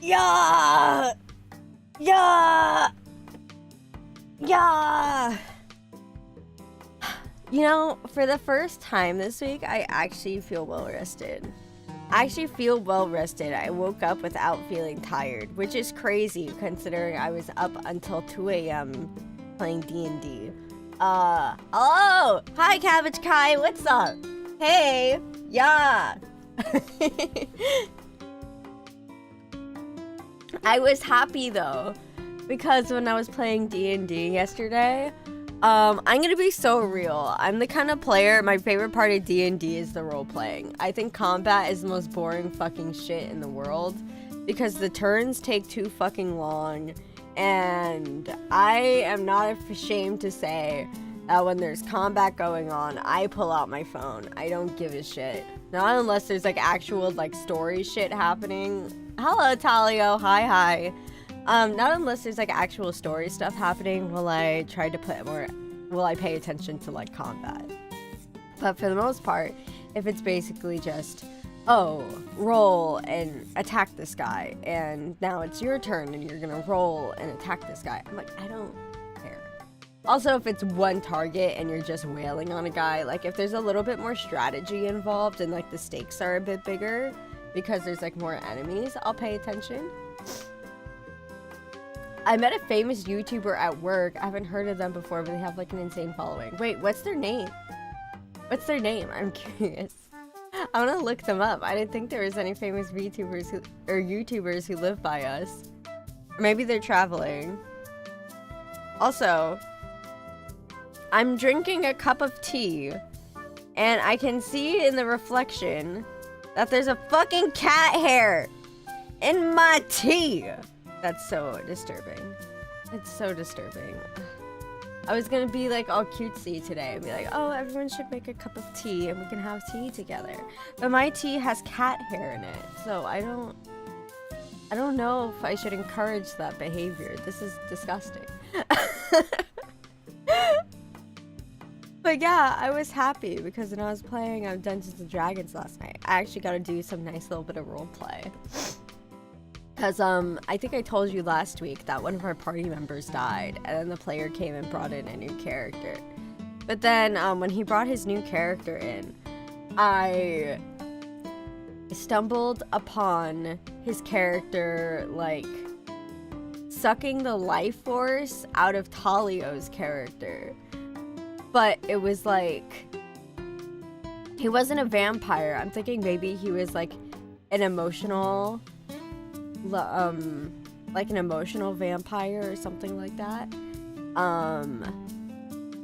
Yeah! Yeah! Yeah! You know, for the first time this week, I actually feel well rested. I woke up without feeling tired, which is crazy considering I was up until 2 a.m. playing D&D. Hello! Hi, Cabbage Kai, what's up? Hey! Yeah! I was happy though, because when I was playing D&D yesterday, I'm gonna be so real. I'm the kind of player, my favorite part of D&D is the role playing. I think combat is the most boring fucking shit in the world because the turns take too fucking long, and I am not ashamed to say that when there's combat going on, I pull out my phone. I don't give a shit. Not unless there's like actual like story shit happening. Hello, Talio. Hi. Not unless there's like actual story stuff happening will I try to will I pay attention to like combat. But for the most part, if it's basically just, oh, roll and attack this guy, and now it's your turn and you're gonna roll and attack this guy, I'm like, I don't care. Also, if it's one target and you're just wailing on a guy, like if there's a little bit more strategy involved and like the stakes are a bit bigger because there's like more enemies, I'll pay attention. I met a famous YouTuber at work. I haven't heard of them before, but they have like an insane following. Wait, what's their name? I'm curious. I want to look them up. I didn't think there was any famous VTubers or YouTubers who live by us. Or maybe they're traveling. Also, I'm drinking a cup of tea, and I can see in the reflection that there's a fucking cat hair in my tea. That's so disturbing. It's so disturbing. I was gonna be like all cutesy today and be like, oh, everyone should make a cup of tea and we can have tea together. But my tea has cat hair in it, so I don't know if I should encourage that behavior. This is disgusting. But yeah, I was happy because when I was playing Dungeons and Dragons last night, I actually got to do some nice little bit of roleplay. Because I think I told you last week that one of our party members died, and then the player came and brought in a new character. But then when he brought his new character in, I stumbled upon his character like sucking the life force out of Talio's character. But it was like, he wasn't a vampire. I'm thinking maybe he was like an emotional, like an emotional vampire or something like that.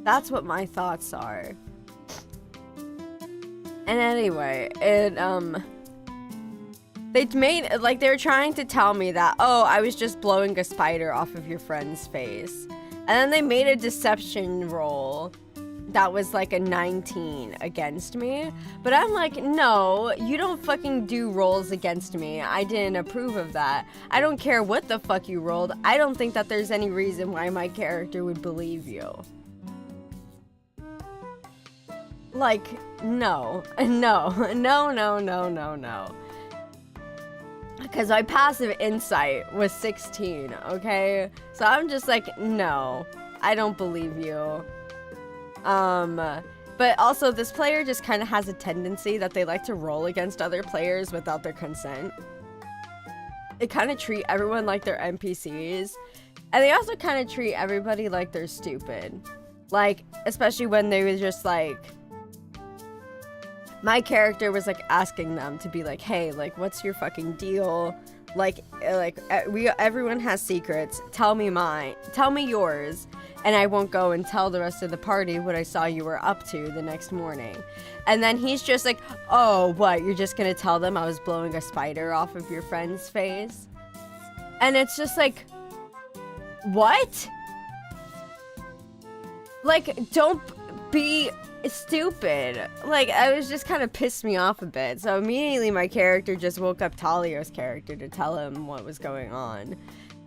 That's what my thoughts are. And anyway, they were trying to tell me that, oh, I was just blowing a spider off of your friend's face. And then they made a deception roll that was like a 19 against me. But I'm like, no, you don't fucking do rolls against me. I didn't approve of that. I don't care what the fuck you rolled. I don't think that there's any reason why my character would believe you. Like, no. Because my passive insight was 16, okay? So I'm just like, no, I don't believe you. But also this player just kind of has a tendency that they like to roll against other players without their consent. They kind of treat everyone like they're NPCs, and they also kind of treat everybody like they're stupid. Like, especially when they were just like, my character was like asking them to be like, hey, like, what's your fucking deal? Like everyone has secrets. Tell me yours. And I won't go and tell the rest of the party what I saw you were up to the next morning. And then he's just like, oh, what? You're just gonna tell them I was blowing a spider off of your friend's face? And it's just like, what? Like, don't be stupid. Like, I was just kind of pissed me off a bit. So immediately my character just woke up Talio's character to tell him what was going on.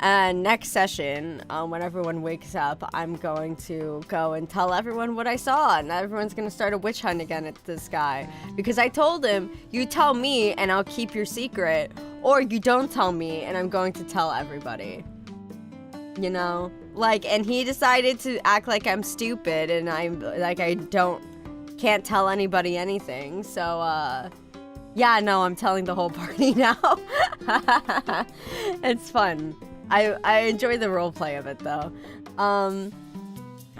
And next session, when everyone wakes up, I'm going to go and tell everyone what I saw. And everyone's going to start a witch hunt again at this guy. Because I told him, you tell me and I'll keep your secret. Or you don't tell me and I'm going to tell everybody. You know? Like, and he decided to act like I'm stupid and I'm like, can't tell anybody anything. So, yeah, no, I'm telling the whole party now. It's fun. I enjoy the roleplay of it, though.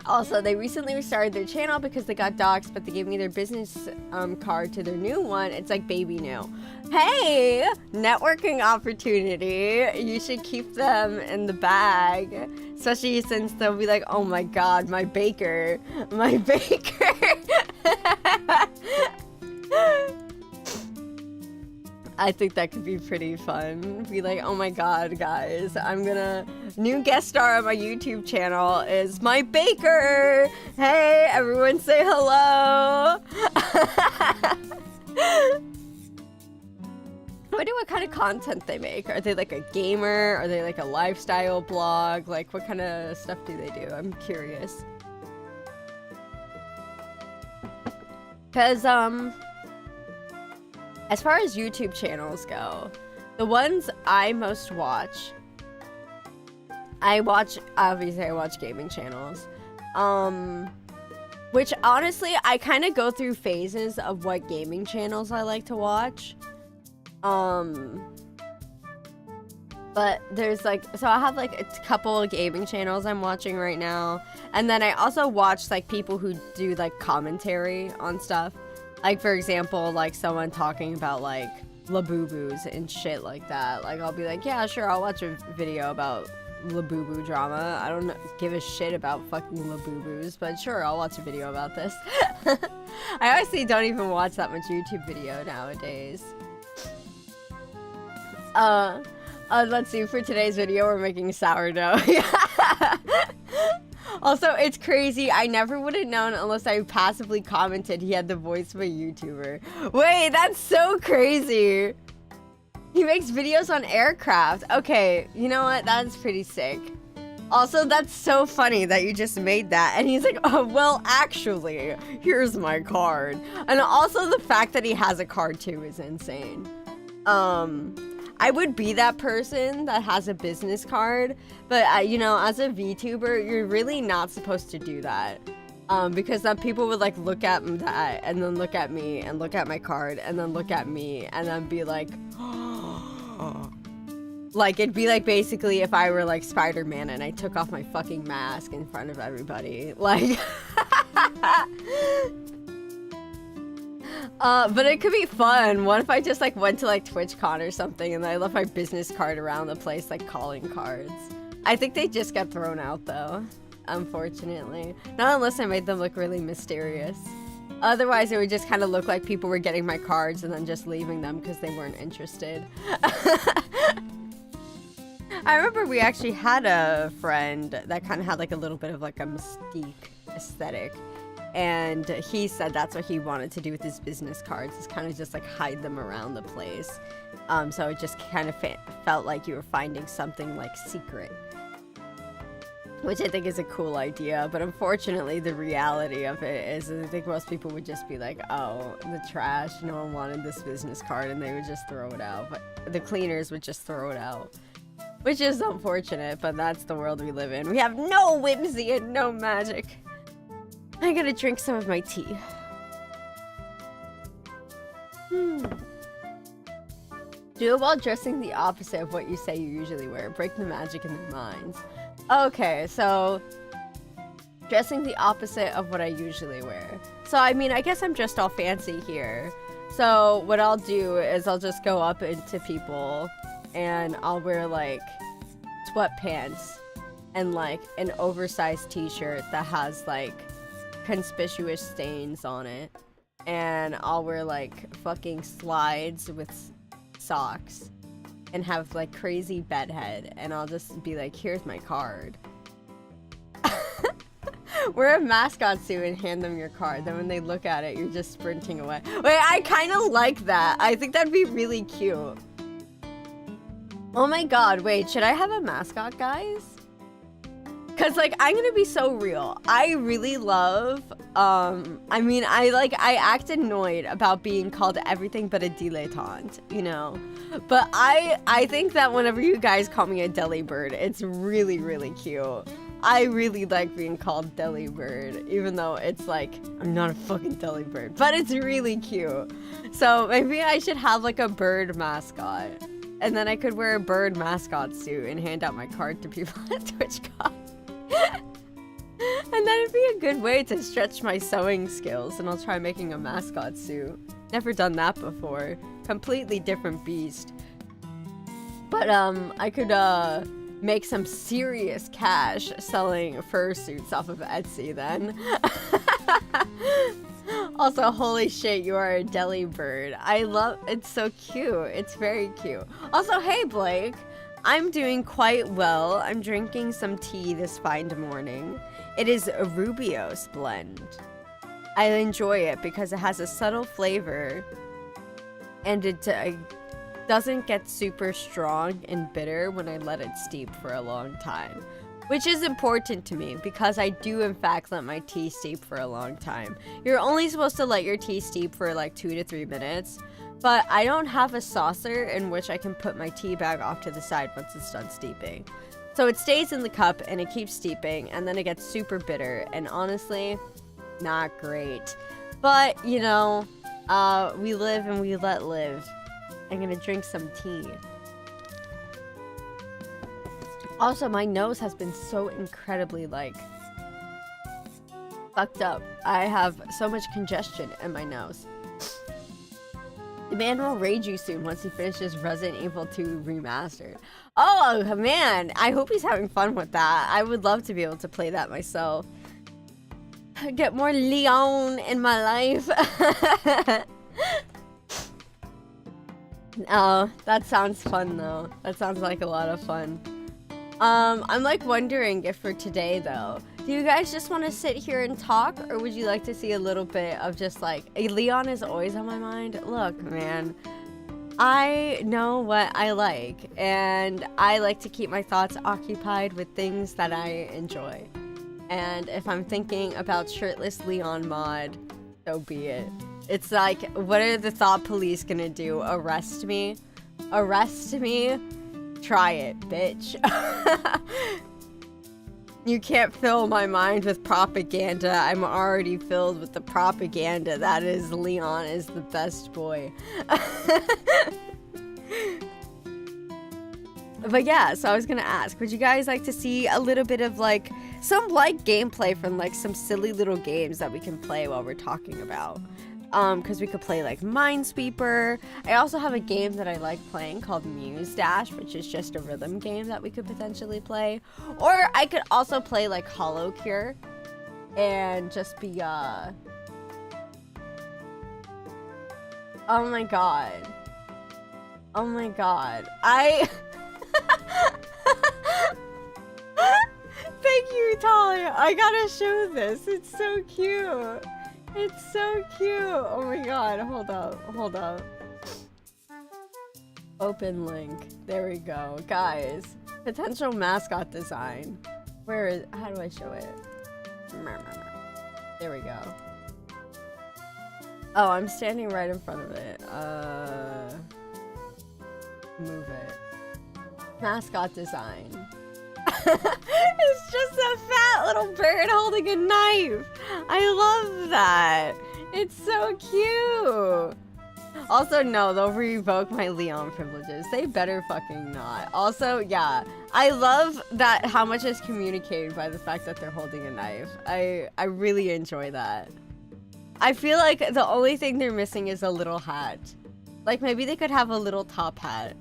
Also, they recently restarted their channel because they got doxxed, but they gave me their business card to their new one. It's like baby new. Hey, networking opportunity. You should keep them in the bag. Especially since they'll be like, oh my god, my baker. My baker. I think that could be pretty fun. Be like, oh my god, guys, new guest star on my YouTube channel is my baker. Hey, everyone say hello. I wonder what kind of content they make. Are they like a gamer? Are they like a lifestyle blog? Like, what kind of stuff do they do? I'm curious. Because, as far as YouTube channels go, the ones I most watch, obviously I watch gaming channels, which honestly, I kind of go through phases of what gaming channels I like to watch, but there's like, so I have like a couple of gaming channels I'm watching right now, and then I also watch like people who do like commentary on stuff. Like, for example, like, someone talking about, like, Labubu's and shit like that. Like, I'll be like, yeah, sure, I'll watch a video about Labubu drama. I don't give a shit about fucking Labubu's, but sure, I'll watch a video about this. I honestly don't even watch that much YouTube video nowadays. Let's see, for today's video, we're making sourdough. Also, it's crazy. I never would have known unless I passively commented he had the voice of a YouTuber. Wait, that's so crazy. He makes videos on aircraft. Okay, you know what? That's pretty sick. Also, that's so funny that you just made that. And he's like, oh, well, actually, here's my card. And also the fact that he has a card too is insane. I would be that person that has a business card, but you know, as a VTuber, you're really not supposed to do that. Because then people would like look at that and then look at me and look at my card and then look at me and then be like, like it'd be like basically if I were like Spider-Man and I took off my fucking mask in front of everybody. Like, but it could be fun. What if I just like went to like TwitchCon or something and I left my business card around the place like calling cards? I think they just got thrown out though, unfortunately. Not unless I made them look really mysterious. Otherwise it would just kind of look like people were getting my cards and then just leaving them because they weren't interested. I remember we actually had a friend that kind of had like a little bit of like a mystique aesthetic. And he said that's what he wanted to do with his business cards, is kind of just like hide them around the place. So it just kind of felt like you were finding something like secret. Which I think is a cool idea, but unfortunately the reality of it is I think most people would just be like, oh, the trash, no one wanted this business card, and they would just throw it out. But the cleaners would just throw it out. Which is unfortunate, but that's the world we live in. We have no whimsy and no magic. I gotta drink some of my tea. Do while dressing the opposite of what you say you usually wear. Break the magic in their minds. Okay, so dressing the opposite of what I usually wear. So, I mean, I guess I'm just all fancy here. So, what I'll do is I'll just go up into people and I'll wear, like, sweatpants and, like, an oversized t-shirt that has, like, conspicuous stains on it, and I'll wear like fucking slides with socks and have like crazy bedhead, and I'll just be like, here's my card. Wear a mascot suit and hand them your card, then when they look at it you're just sprinting away. Wait, I kind of like that. I think that'd be really cute. Oh my god, wait, should I have a mascot, guys? Cause like, I'm gonna be so real. I really love, I act annoyed about being called everything but a dilettante, you know? But I think that whenever you guys call me a deli bird, it's really, really cute. I really like being called deli bird, even though it's like, I'm not a fucking deli bird, but it's really cute. So maybe I should have like a bird mascot. And then I could wear a bird mascot suit and hand out my card to people at TwitchCon. And that'd be a good way to stretch my sewing skills, and I'll try making a mascot suit. Never done that before. Completely different beast. But I could make some serious cash selling fursuits off of Etsy then. Also, holy shit, you are a deli bird. I love, it's so cute. It's very cute. Also, hey Blake. I'm doing quite well. I'm drinking some tea this fine morning. It is a Rubio's blend. I enjoy it because it has a subtle flavor and it doesn't get super strong and bitter when I let it steep for a long time, which is important to me because I do in fact let my tea steep for a long time. You're only supposed to let your tea steep for like 2 to 3 minutes. But I don't have a saucer in which I can put my tea bag off to the side once it's done steeping. So it stays in the cup and it keeps steeping and then it gets super bitter and honestly, not great. But, you know, we live and we let live. I'm gonna drink some tea. Also, my nose has been so incredibly, like, fucked up. I have so much congestion in my nose. The man will raid you soon once he finishes Resident Evil 2 Remastered. Oh, man. I hope he's having fun with that. I would love to be able to play that myself. Get more Leon in my life. Oh, that sounds fun, though. That sounds like a lot of fun. I'm, like, wondering if for today, though, do you guys just want to sit here and talk, or would you like to see a little bit of just, like, Leon is always on my mind? Look, man, I know what I like, and I like to keep my thoughts occupied with things that I enjoy. And if I'm thinking about shirtless Leon mod, so be it. It's like, what are the thought police gonna do? Arrest me? Arrest me? Try it, bitch. You can't fill my mind with propaganda. I'm already filled with the propaganda. That is, Leon is the best boy. But yeah, so I was gonna ask, would you guys like to see a little bit of like some light gameplay from like some silly little games that we can play while we're talking about? Because we could play like Minesweeper. I also have a game that I like playing called Muse Dash, which is just a rhythm game that we could potentially play. Or I could also play like Hollow Cure and just be oh my god. Oh my god. Thank you, Talia. I gotta show this. It's so cute. It's so cute. Oh my god. Hold up. Open link. There we go. Guys, potential mascot design. Where is, how do I show it? There we go. Oh, I'm standing right in front of it. Move it. Mascot design. It's just a fat little bird holding a knife. I love that. It's so cute. Also, no, they'll revoke my Leon privileges. They better fucking not. Also, yeah, I love that how much is communicated by the fact that they're holding a knife. I really enjoy that. I feel like the only thing they're missing is a little hat. Like, maybe they could have a little top hat.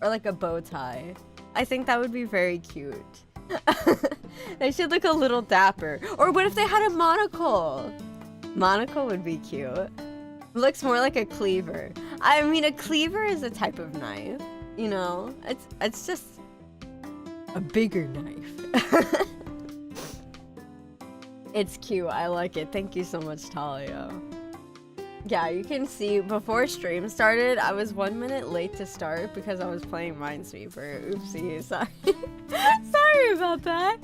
Or like a bow tie. I think that would be very cute. They should look a little dapper. Or what if they had a monocle? Monocle would be cute. Looks more like a cleaver. I mean, a cleaver is a type of knife. You know? It's just a bigger knife. It's cute. I like it. Thank you so much, Talia. Yeah, you can see before stream started, I was 1 minute late to start because I was playing Minesweeper. Oopsie, sorry. Sorry about that.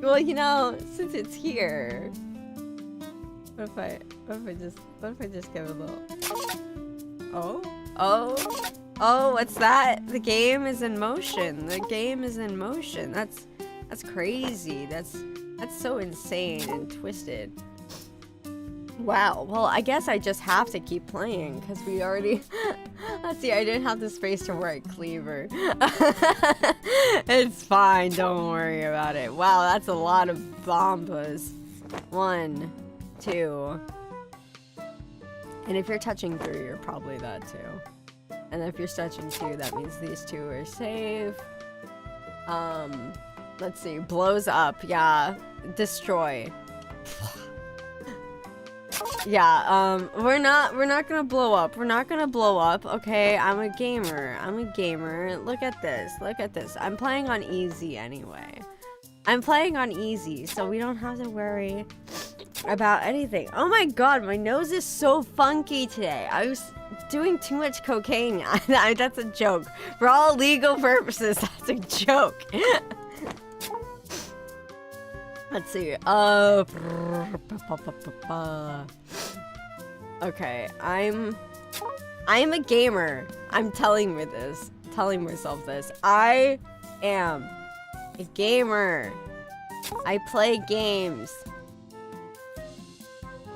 Well, you know, since it's here, what if I just give a little? Oh, what's that? The game is in motion. The game is in motion. That's crazy. That's so insane and twisted. Wow, well, I guess I just have to keep playing because we already... Let's see, I didn't have the space to write cleaver. It's fine, don't worry about it. Wow, that's a lot of bombas. 1, 2. And if you're touching 3, you're probably that too. And if you're touching 2, that means these 2 are safe. Let's see, blows up, yeah. Destroy. Yeah, we're not gonna blow up. We're not gonna blow up, okay? I'm a gamer. Look at this. I'm playing on easy anyway. So we don't have to worry about anything. Oh my god, my nose is so funky today. I was doing too much cocaine. That's a joke. For all legal purposes, that's a joke. Let's see. Okay, I'm a gamer. I'm telling myself this. I am a gamer. I play games.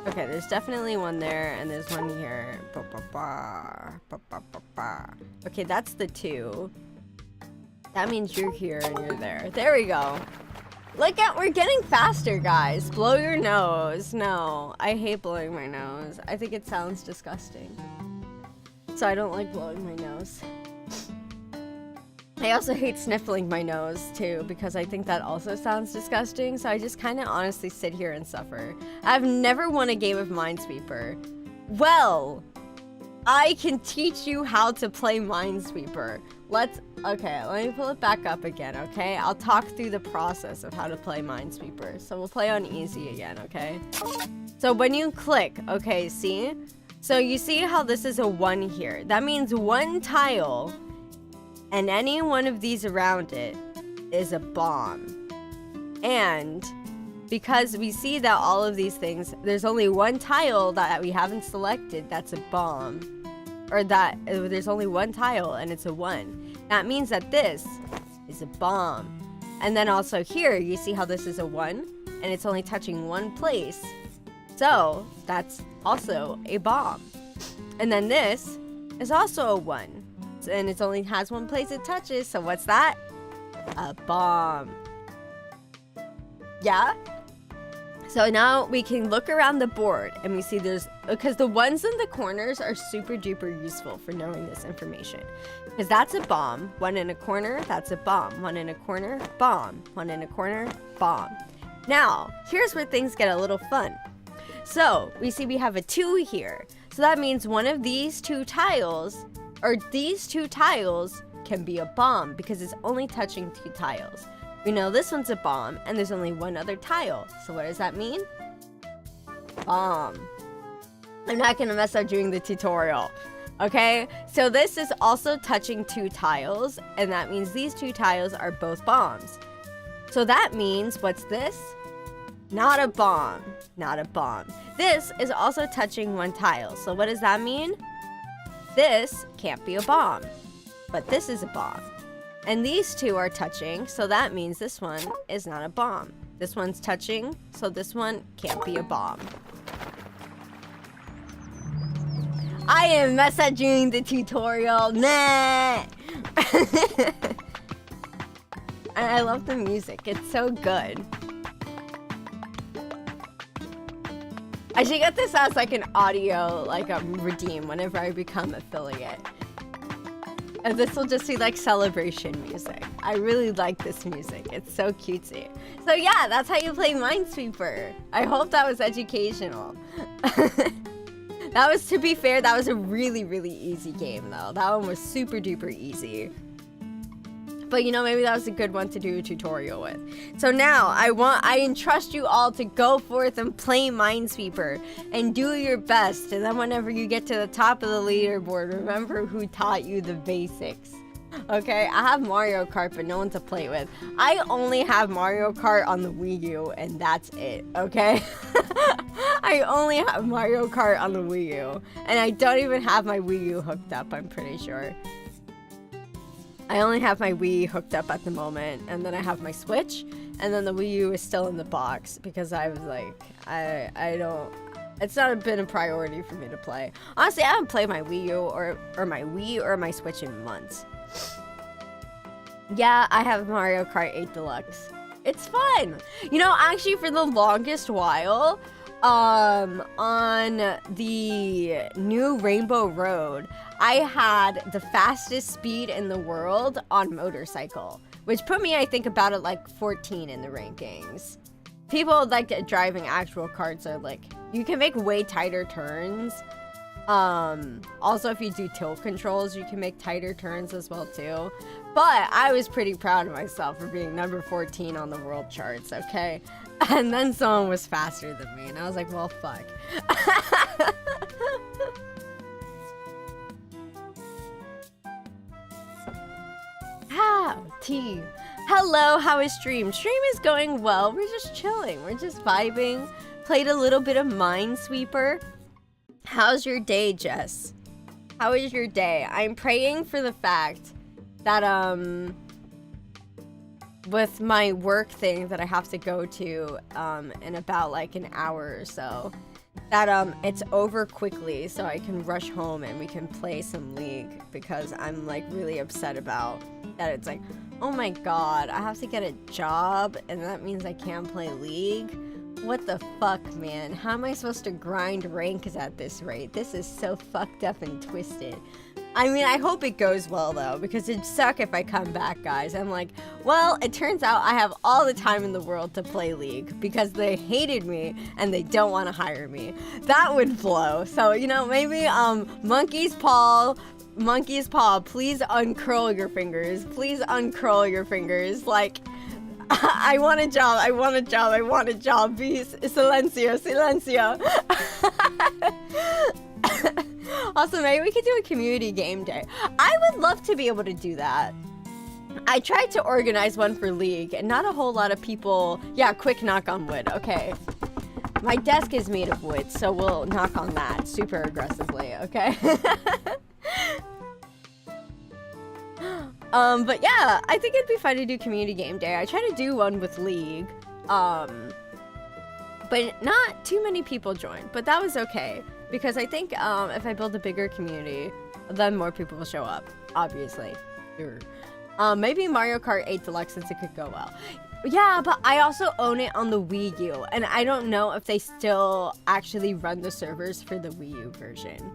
Okay, there's definitely one there, and there's one here. Okay, that's the 2. That means you're here and you're there. There we go. We're getting faster, guys. Blow your nose. No, I hate blowing my nose. I think it sounds disgusting. So I don't like blowing my nose. I also hate sniffling my nose, too, because I think that also sounds disgusting. So I just kind of honestly sit here and suffer. I've never won a game of Minesweeper. Well, I can teach you how to play Minesweeper. Okay, let me pull it back up again, okay? I'll talk through the process of how to play Minesweeper. So we'll play on easy again, okay? So when you click, okay, see? So you see how this is a 1 here. That means 1 tile, and any one of these around it is a bomb. And because we see that all of these things, there's only 1 tile that we haven't selected that's a bomb. Or that there's only 1 tile and it's a 1. That means that this is a bomb. And then also here, you see how this is a 1 and it's only touching 1 place. So that's also a bomb. And then this is also a 1. And it only has 1 place it touches. So what's that? A bomb. Yeah? So now we can look around the board and we see because the ones in the corners are super duper useful for knowing this information. Because that's a bomb. 1 in a corner, that's a bomb. 1 in a corner, bomb. 1 in a corner, bomb. Now, here's where things get a little fun. So we see we have a 2 here. So that means one of these 2 tiles, or these 2 tiles can be a bomb because it's only touching 2 tiles. We know this one's a bomb, and there's only 1 other tile. So what does that mean? Bomb. I'm not gonna mess up during the tutorial. Okay? So this is also touching 2 tiles, and that means these 2 tiles are both bombs. So that means, what's this? Not a bomb. Not a bomb. This is also touching 1 tile. So what does that mean? This can't be a bomb. But this is a bomb. And these 2 are touching, so that means this one is not a bomb. This one's touching, so this one can't be a bomb. I am messaging the tutorial. Nah. And I love the music. It's so good. I should get this as like an audio, like a redeem whenever I become affiliate. And this will just be like celebration music. I really like this music. It's so cutesy. So yeah, that's how you play Minesweeper. I hope that was educational. That was, to be fair, that was a really, really easy game though. That one was super duper easy. But you know, maybe that was a good one to do a tutorial with. So now I entrust you all to go forth and play Minesweeper and do your best. And then whenever you get to the top of the leaderboard, remember who taught you the basics. Okay, I have Mario Kart, but no one to play with. I only have Mario Kart on the Wii U, and that's it, okay? I only have Mario Kart on the Wii U, and I don't even have my Wii U hooked up, I'm pretty sure. I only have my Wii hooked up at the moment, and then I have my Switch, and then the Wii U is still in the box, because I was like, I don't... It's not been a priority for me to play. Honestly, I haven't played my Wii U or my Wii or my Switch in months. Yeah, I have Mario Kart 8 Deluxe. It's fun. You know, actually for the longest while, on the new Rainbow Road, I had the fastest speed in the world on motorcycle, which put me, I think, about at like 14 in the rankings. People like driving actual karts are like, you can make way tighter turns. Also, if you do tilt controls, you can make tighter turns as well too. But I was pretty proud of myself for being number 14 on the world charts, okay? And then someone was faster than me, and I was like, well, fuck. Hello, how is stream? Stream is going well. We're just chilling. We're just vibing. Played a little bit of Minesweeper. How's your day, Jess? How is your day? I'm praying for the fact that, with my work thing that I have to go to, in about like an hour or so, that, it's over quickly so I can rush home and we can play some League, because I'm like really upset about that. It's like, oh my god, I have to get a job and that means I can't play League? What the fuck, man? How am I supposed to grind ranks at this rate? This is so fucked up and twisted. I mean, I hope it goes well, though, because it'd suck if I come back, guys. I'm like, well, it turns out I have all the time in the world to play League because they hated me and they don't want to hire me. That would blow. So, you know, maybe, Monkey's Paw, please uncurl your fingers. Please uncurl your fingers. Like, I want a job, I want a job, I want a job. Be silencio, silencio. Also, maybe we could do a community game day. I would love to be able to do that. I tried to organize one for League, and not a whole lot of people... Yeah, quick knock on wood. Okay. My desk is made of wood, so we'll knock on that super aggressively, okay? But yeah, I think it'd be fun to do community game day. I tried to do one with League, but not too many people joined, but that was okay, because I think, if I build a bigger community, then more people will show up, obviously. Maybe Mario Kart 8 Deluxe, since it could go well. Yeah, but I also own it on the Wii U, and I don't know if they still actually run the servers for the Wii U version.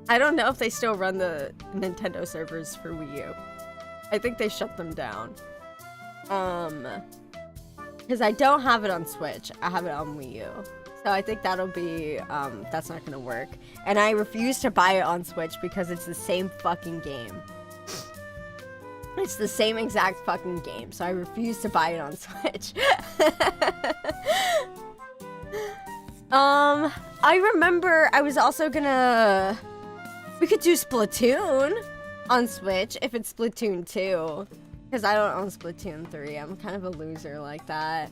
I don't know if they still run the Nintendo servers for Wii U. I think they shut them down. Because I don't have it on Switch. I have it on Wii U. So I think that'll be, that's not gonna work. And I refuse to buy it on Switch because it's the same fucking game. It's the same exact fucking game. So I refuse to buy it on Switch. I remember I was also gonna... We could do Splatoon on Switch if it's Splatoon 2. Because I don't own Splatoon 3. I'm kind of a loser like that.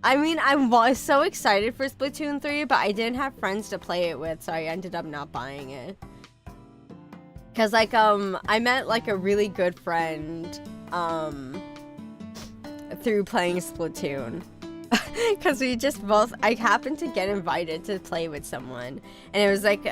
I mean, I was so excited for Splatoon 3, but I didn't have friends to play it with, so I ended up not buying it. Because, like, I met, like, a really good friend, through playing Splatoon. Because we just both, I happened to get invited to play with someone, and it was like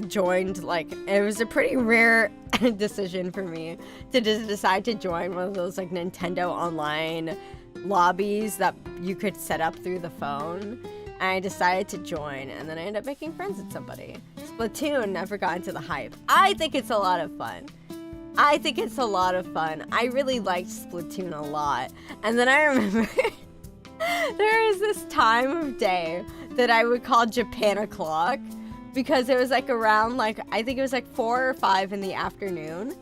joined, like, it was a pretty rare decision for me to just decide to join one of those like Nintendo online lobbies that you could set up through the phone. And I decided to join, and then I ended up making friends with somebody. Splatoon never got into the hype. I think it's a lot of fun. I think it's a lot of fun. I really liked Splatoon a lot. And then I remember there is this time of day that I would call Japan o'clock, because it was like around like, I think it was like 4 or 5 in the afternoon.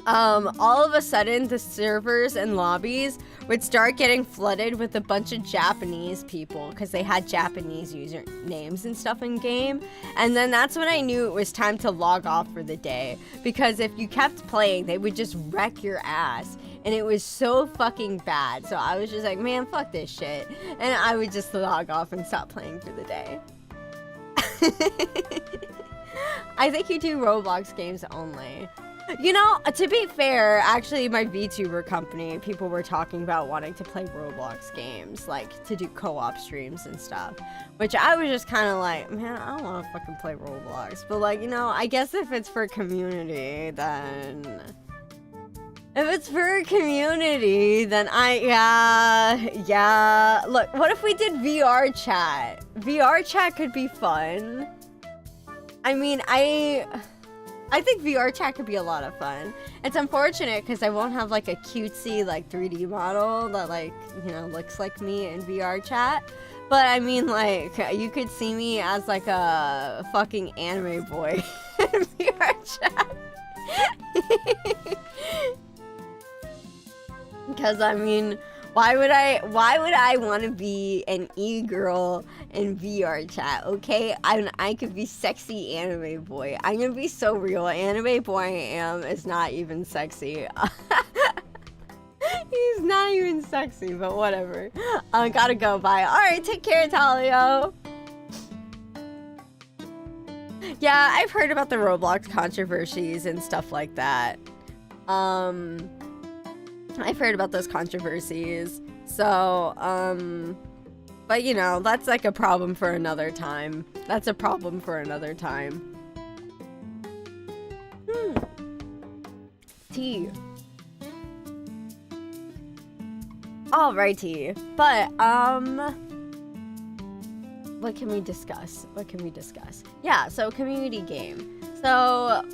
all of a sudden the servers and lobbies would start getting flooded with a bunch of Japanese people because they had Japanese usernames and stuff in game. And then that's when I knew it was time to log off for the day, because if you kept playing, they would just wreck your ass. And it was so fucking bad. So I was just like, man, fuck this shit. And I would just log off and stop playing for the day. I think you do Roblox games only. You know, to be fair, actually my VTuber company, people were talking about wanting to play Roblox games, like to do co-op streams and stuff, which I was just kind of like, man, I don't want to fucking play Roblox. But like, you know, I guess if it's for community, then... If it's for community, then yeah. Look, what if we did VR chat? VR chat could be fun. I mean, I think VR chat could be a lot of fun. It's unfortunate because I won't have like a cutesy like 3D model that like, you know, looks like me in VR chat. But I mean, like, you could see me as like a fucking anime boy in VR chat. Because I mean, why would I want to be an e-girl in VR chat, okay? I could be sexy anime boy. I'm gonna be so real. Anime boy I am is not even sexy. He's not even sexy, but whatever. Gotta go, bye. Alright, take care, Talio. Yeah, I've heard about the Roblox controversies and stuff like that. I've heard about those controversies. So, but you know, that's like a problem for another time. That's a problem for another time. Tea. Alrighty. But, what can we discuss? Yeah, so community game. So,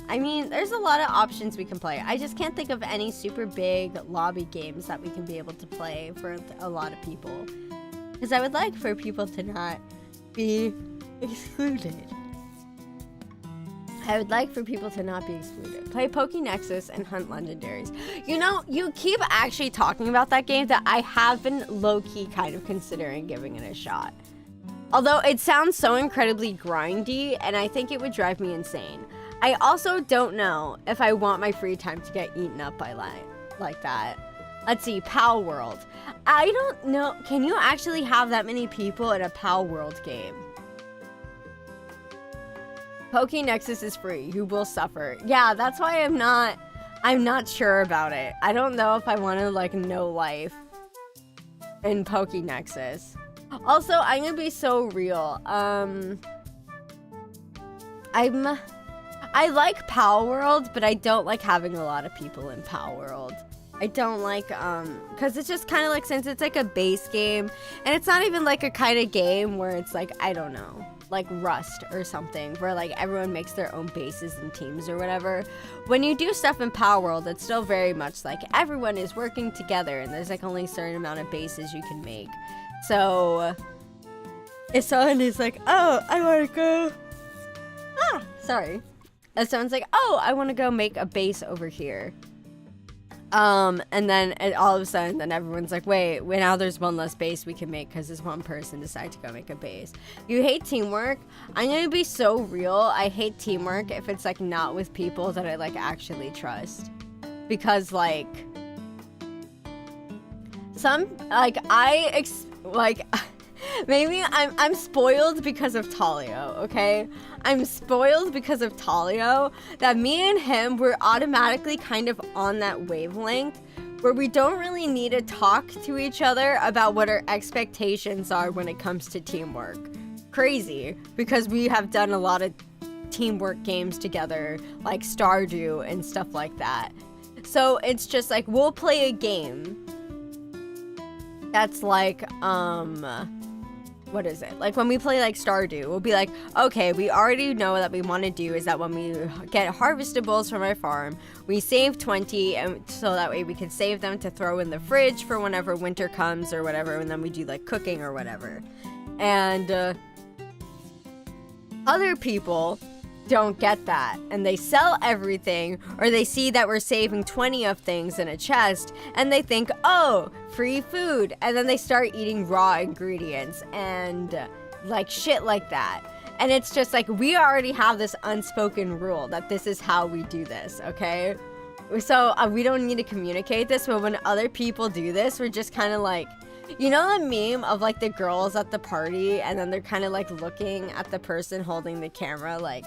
I mean, there's a lot of options we can play. I just can't think of any super big lobby games that we can be able to play for a lot of people. Because I would like for people to not be excluded. Play Pokénexus and hunt legendaries. You know, you keep actually talking about that game that I have been low-key kind of considering giving it a shot. Although it sounds so incredibly grindy, and I think it would drive me insane. I also don't know if I want my free time to get eaten up by like that. Let's see, Pal World. I don't know. Can you actually have that many people in a Pal World game? Pokénexus is free. Who will suffer? Yeah, that's why I'm not sure about it. I don't know if I want to like no life in Pokénexus. Also, I'm gonna be so real. I like Pal World, but I don't like having a lot of people in Pal World. I don't like, because it's just kind of like, since it's like a base game, and it's not even like a kind of game where it's like, I don't know, like Rust or something, where like everyone makes their own bases and teams or whatever. When you do stuff in Pal World, it's still very much like everyone is working together, and there's like only a certain amount of bases you can make. So, if someone is like, oh, I want to go, sorry. If someone's like, oh, I want to go make a base over here. And then all of a sudden, then everyone's like, wait, now there's one less base we can make because this one person decided to go make a base. You hate teamwork? I'm going to be so real. I hate teamwork if it's like not with people that I like actually trust. Because like, maybe I'm spoiled because of Talio, okay? I'm spoiled because of Talio, that me and him, we're automatically kind of on that wavelength where we don't really need to talk to each other about what our expectations are when it comes to teamwork. Crazy, because we have done a lot of teamwork games together, like Stardew and stuff like that. So it's just like, we'll play a game that's like, what is it? Like when we play like Stardew, we'll be like, okay, we already know that we want to do is that when we get harvestables from our farm, we save 20, and so that way we can save them to throw in the fridge for whenever winter comes or whatever, and then we do like cooking or whatever. And other people don't get that, and they sell everything, or they see that we're saving 20 of things in a chest, and they think, oh, free food, and then they start eating raw ingredients and like shit like that. And it's just like, we already have this unspoken rule that this is how we do this, okay? So we don't need to communicate this, but when other people do this, we're just kind of like, you know the meme of like the girls at the party, and then they're kind of like looking at the person holding the camera like,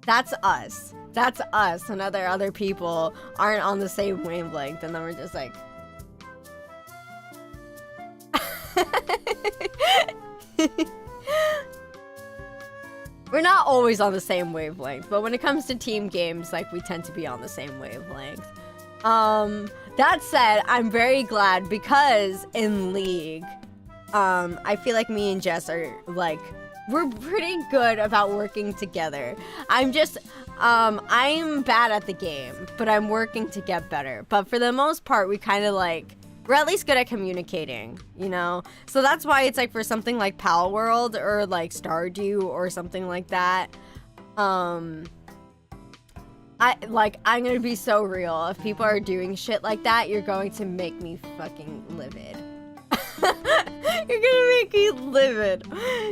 that's us. That's us when other people aren't on the same wavelength, and then we're just like... We're not always on the same wavelength, but when it comes to team games, like, we tend to be on the same wavelength. That said, I'm very glad because in League, I feel like me and Jess are, like, we're pretty good about working together. I'm bad at the game, but I'm working to get better. But for the most part, we kind of, like, we're at least good at communicating, you know? So that's why it's like for something like Pal World or like Stardew or something like that, I'm gonna be so real. If people are doing shit like that, you're going to make me fucking livid. You're gonna make me livid.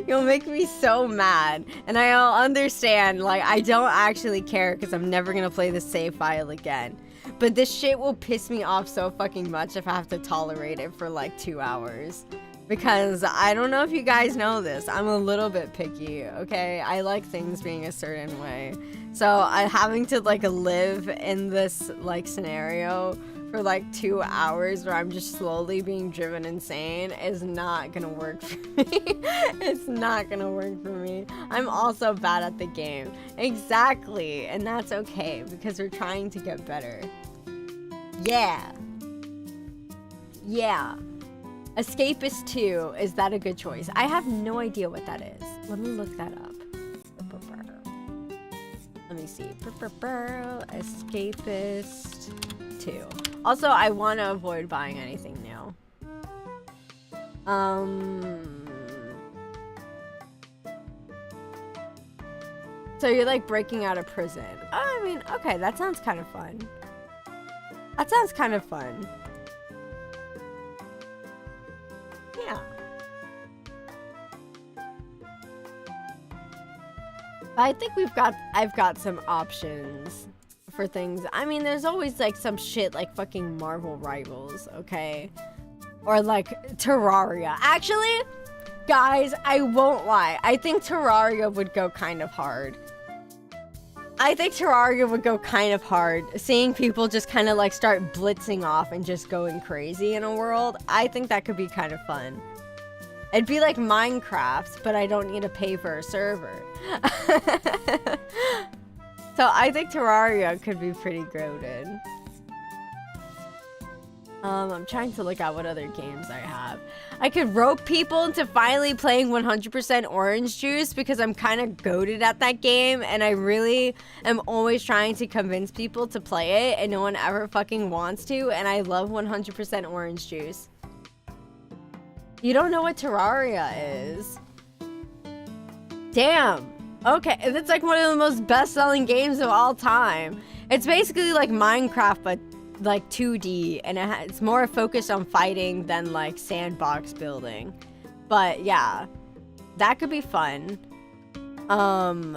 You'll make me so mad. And I'll understand, like, I don't actually care because I'm never gonna play the save file again. But this shit will piss me off so fucking much if I have to tolerate it for like 2 hours. Because I don't know if you guys know this, I'm a little bit picky, okay? I like things being a certain way. So having to like live in this like scenario for like 2 hours where I'm just slowly being driven insane is not gonna work for me. It's not gonna work for me. I'm also bad at the game. Exactly, and that's okay because we're trying to get better. Yeah. Yeah. Escapist 2, is that a good choice? I have no idea what that is. Let me look that up. Let me see. Escapist 2. Also, I want to avoid buying anything new. So you're like breaking out of prison. Oh, I mean, okay, that sounds kind of fun. That sounds kind of fun. Yeah. I think I've got some options for things. I mean, there's always like some shit like fucking Marvel Rivals, okay? Or like Terraria. Actually, guys, I won't lie. I think Terraria would go kind of hard. Seeing people just kind of like start blitzing off and just going crazy in a world, I think that could be kind of fun. It'd be like Minecraft, but I don't need to pay for a server. So I think Terraria could be pretty goated. I'm trying to look at what other games I have. I could rope people into finally playing 100% Orange Juice because I'm kind of goated at that game, and I really am always trying to convince people to play it, and no one ever fucking wants to, and I love 100% Orange Juice. You don't know what Terraria is? Damn. Okay, it's like one of the most best-selling games of all time. It's basically like Minecraft, but like 2D, and it's more focused on fighting than like sandbox building. But yeah, that could be fun. I'm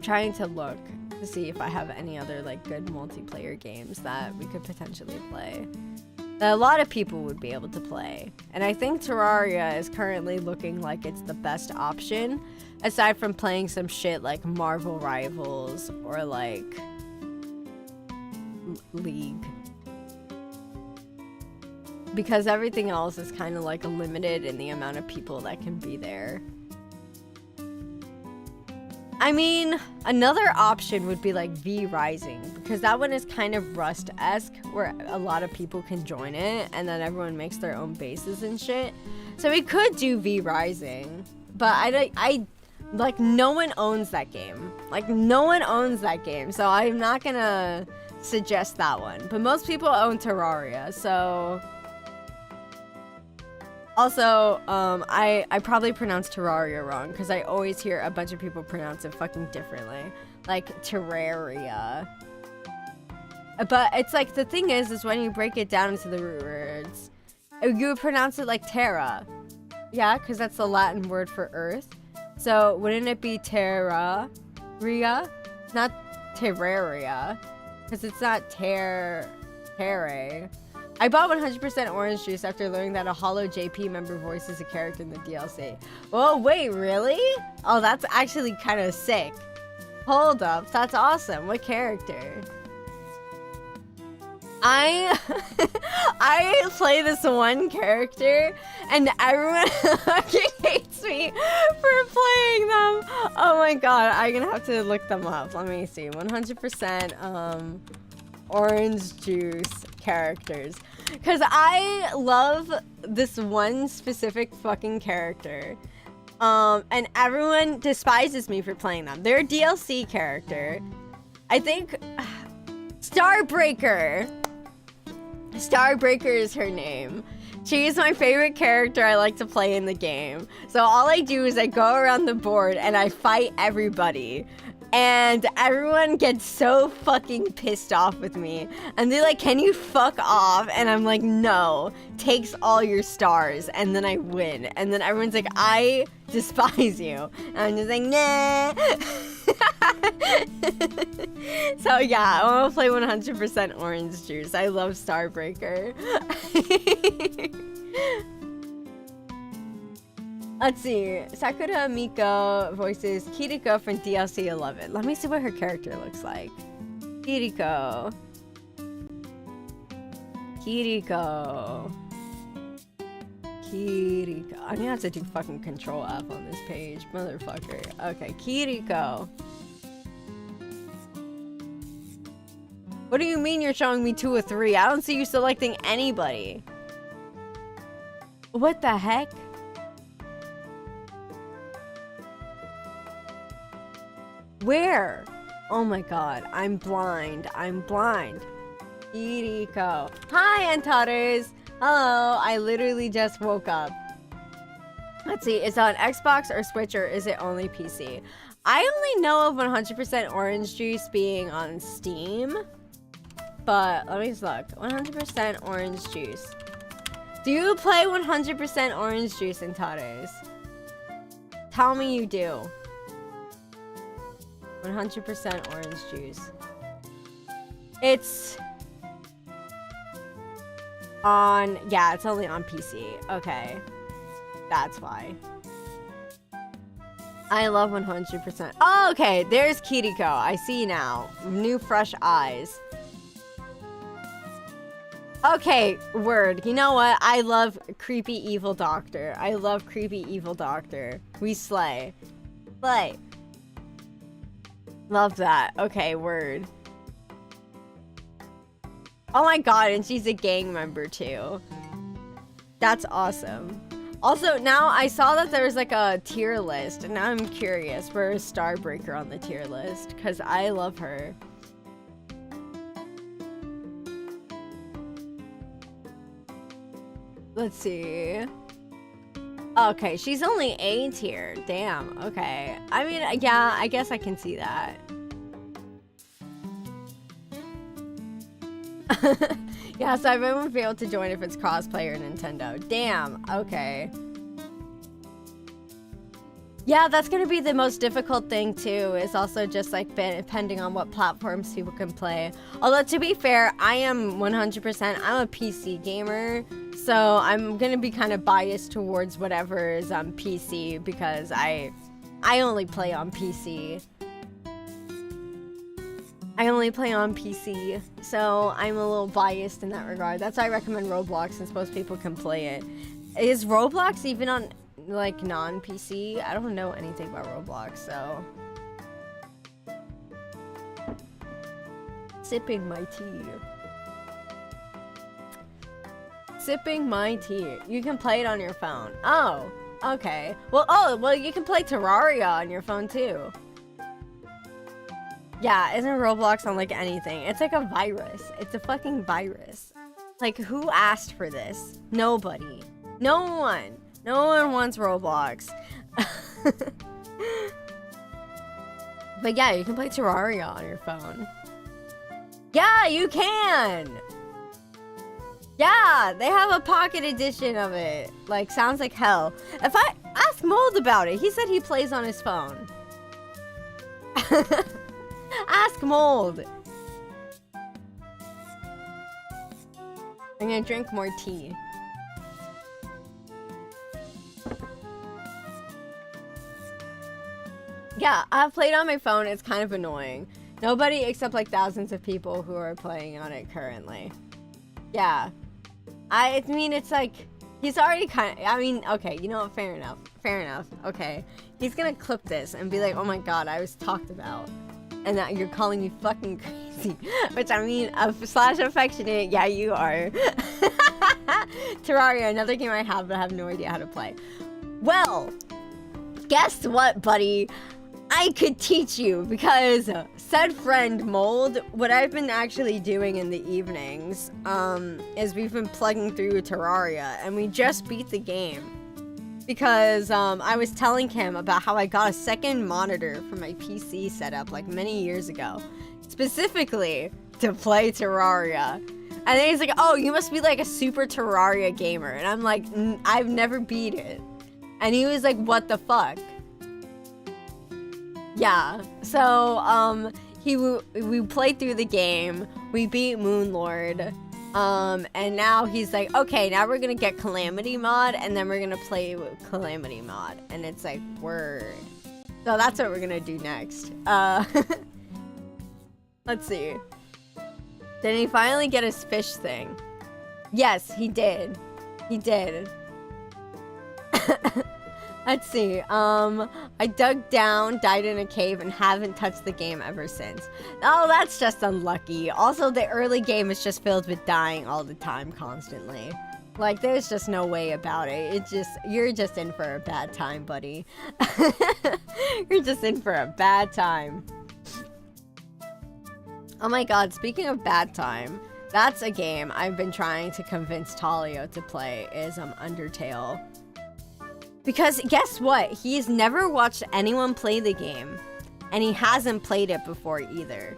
trying to look to see if I have any other like good multiplayer games that we could potentially play that a lot of people would be able to play. And I think Terraria is currently looking like it's the best option, aside from playing some shit like Marvel Rivals or like League. Because everything else is kind of like limited in the amount of people that can be there. I mean, another option would be like V Rising, because that one is kind of Rust-esque, where a lot of people can join it, and then everyone makes their own bases and shit. So we could do V Rising, but I like, no one owns that game. Like, no one owns that game, so I'm not gonna suggest that one. But most people own Terraria, so Also, I probably pronounced Terraria wrong because I always hear a bunch of people pronounce it fucking differently. Like Terraria. But it's like, the thing is when you break it down into the root words, you would pronounce it like terra. Yeah, because that's the Latin word for earth. So wouldn't it be terraria? Not terraria. Because it's not terre. I bought 100% orange juice after learning that a Hollow JP member voices a character in the DLC. Whoa, wait, really? Oh, that's actually kind of sick. Hold up, that's awesome. What character? I play this one character and everyone fucking hates me for playing them. Oh my god, I'm gonna have to look them up. Let me see. 100% orange juice characters. Because I love this one specific fucking character. And everyone despises me for playing them. They're a DLC character. I think Starbreaker. Starbreaker is her name. She's my favorite character I like to play in the game. So all I do is I go around the board and I fight everybody. And everyone gets so fucking pissed off with me. And they're like, can you fuck off? And I'm like, no. Takes all your stars. And then I win. And then everyone's like, I despise you. And I'm just like, nah. So yeah, I want to play 100% orange juice. I love Starbreaker. Let's see. Sakura Miko voices Kiriko from DLC 11. Let me see what her character looks like. Kiriko. I'm gonna have to do fucking Control F on this page, motherfucker. Okay, Kiriko. What do you mean you're showing me 2 or 3? I don't see you selecting anybody. What the heck? Where? Oh my god, I'm blind. Kiriko. Hi, Antares. Hello, I literally just woke up. Let's see, is it on Xbox or Switch or is it only PC? I only know of 100% orange juice being on Steam. But let me just look. 100% orange juice. Do you play 100% orange juice, Antares? Tell me you do. 100% orange juice. It's on, yeah, it's only on PC. Okay. That's why. I love 100%. Oh, okay. There's Kiriko. I see now. New fresh eyes. Okay, word. You know what? I love creepy evil doctor. We slay. Slay. Love that. Okay, word. Oh my god, and she's a gang member too. That's awesome. Also, now I saw that there was like a tier list, and now I'm curious. Where is Starbreaker on the tier list? Because I love her. Let's see. Okay, she's only A tier. Damn, okay. I mean, yeah, I guess I can see that. Yeah, so I won't be able to join if it's crossplay or Nintendo. Damn, okay. Yeah, that's gonna be the most difficult thing too. Is also just like depending on what platforms people can play. Although to be fair, I am 100%. I'm a PC gamer, so I'm gonna be kind of biased towards whatever is on PC because I only play on PC. So I'm a little biased in that regard. That's why I recommend Roblox, since most people can play it. Is Roblox even on like non-PC? I don't know anything about Roblox, so. Sipping my tea. You can play it on your phone. Oh, okay. Well, you can play Terraria on your phone too. Yeah, isn't Roblox on like anything? It's like a virus. It's a fucking virus. Like, who asked for this? Nobody. No one wants Roblox. But yeah, you can play Terraria on your phone. Yeah, you can! Yeah, they have a pocket edition of it. Like, sounds like hell. If I ask Mold about it, he said he plays on his phone. Ask Mold. I'm gonna drink more tea. Yeah, I've played on my phone. It's kind of annoying. Nobody except like thousands of people who are playing on it currently. Yeah. I mean, it's like, he's already kind of, I mean, okay, you know what, fair enough, okay. He's gonna clip this and be like, oh my god, I was talked about. And that you're calling me fucking crazy. Which, I mean, slash affectionate, yeah, you are. Terraria, another game I have, but I have no idea how to play. Well, guess what, buddy? I could teach you, because said friend Mold, what I've been actually doing in the evenings is we've been plugging through Terraria, and we just beat the game. Because I was telling him about how I got a second monitor for my PC setup like many years ago, specifically to play Terraria. And then he's like, oh, you must be like a super Terraria gamer. And I'm like, I've never beat it. And he was like, what the fuck? Yeah, so we played through the game, we beat Moonlord, and now he's like, okay, now we're gonna get Calamity mod, and then we're gonna play with Calamity mod, and it's like, word. So that's what we're gonna do next. Let's see. Did he finally get his fish thing? Yes, he did. He did. Let's see, I dug down, died in a cave, and haven't touched the game ever since. Oh, that's just unlucky. Also, the early game is just filled with dying all the time, constantly. Like, there's just no way about it. You're just in for a bad time, buddy. You're just in for a bad time. Oh my god, speaking of bad time, that's a game I've been trying to convince Talio to play, is Undertale. Because guess what? He's never watched anyone play the game, and he hasn't played it before either.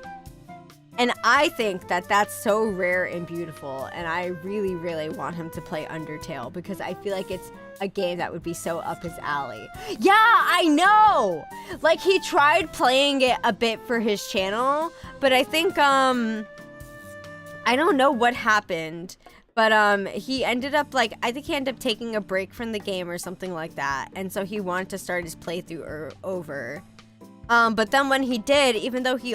And I think that that's so rare and beautiful, and I really, really want him to play Undertale because I feel like it's a game that would be so up his alley. Yeah, I know! Like, he tried playing it a bit for his channel, but I think, I don't know what happened. But he ended up, like, I think he ended up taking a break from the game or something like that. And so he wanted to start his playthrough over. But then when he did, even though he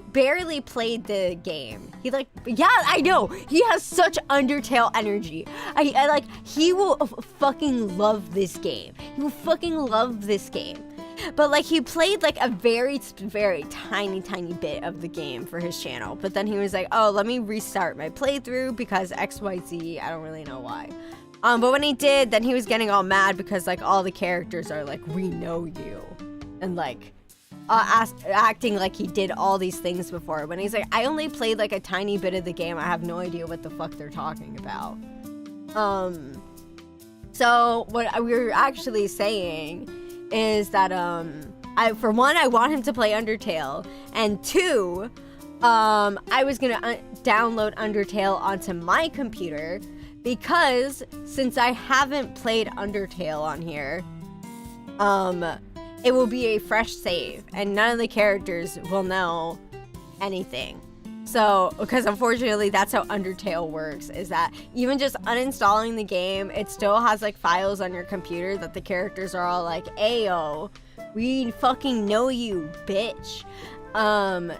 barely played the game. Yeah, I know. He has such Undertale energy. I like, he will fucking love this game. He will fucking love this game. But like, he played like a very, very tiny bit of the game for his channel. But then he was like, oh, let me restart my playthrough because XYZ, I don't really know why. But when he did, then he was getting all mad because like all the characters are like, we know you. And like, acting like he did all these things before. When he's like, I only played like a tiny bit of the game. I have no idea what the fuck they're talking about. So what we were actually saying is that, for one, I want him to play Undertale, and two, I was gonna download Undertale onto my computer, because since I haven't played Undertale on here, it will be a fresh save, and none of the characters will know anything. So, because unfortunately that's how Undertale works, is that even just uninstalling the game, it still has like files on your computer that the characters are all like, ayo, we fucking know you, bitch.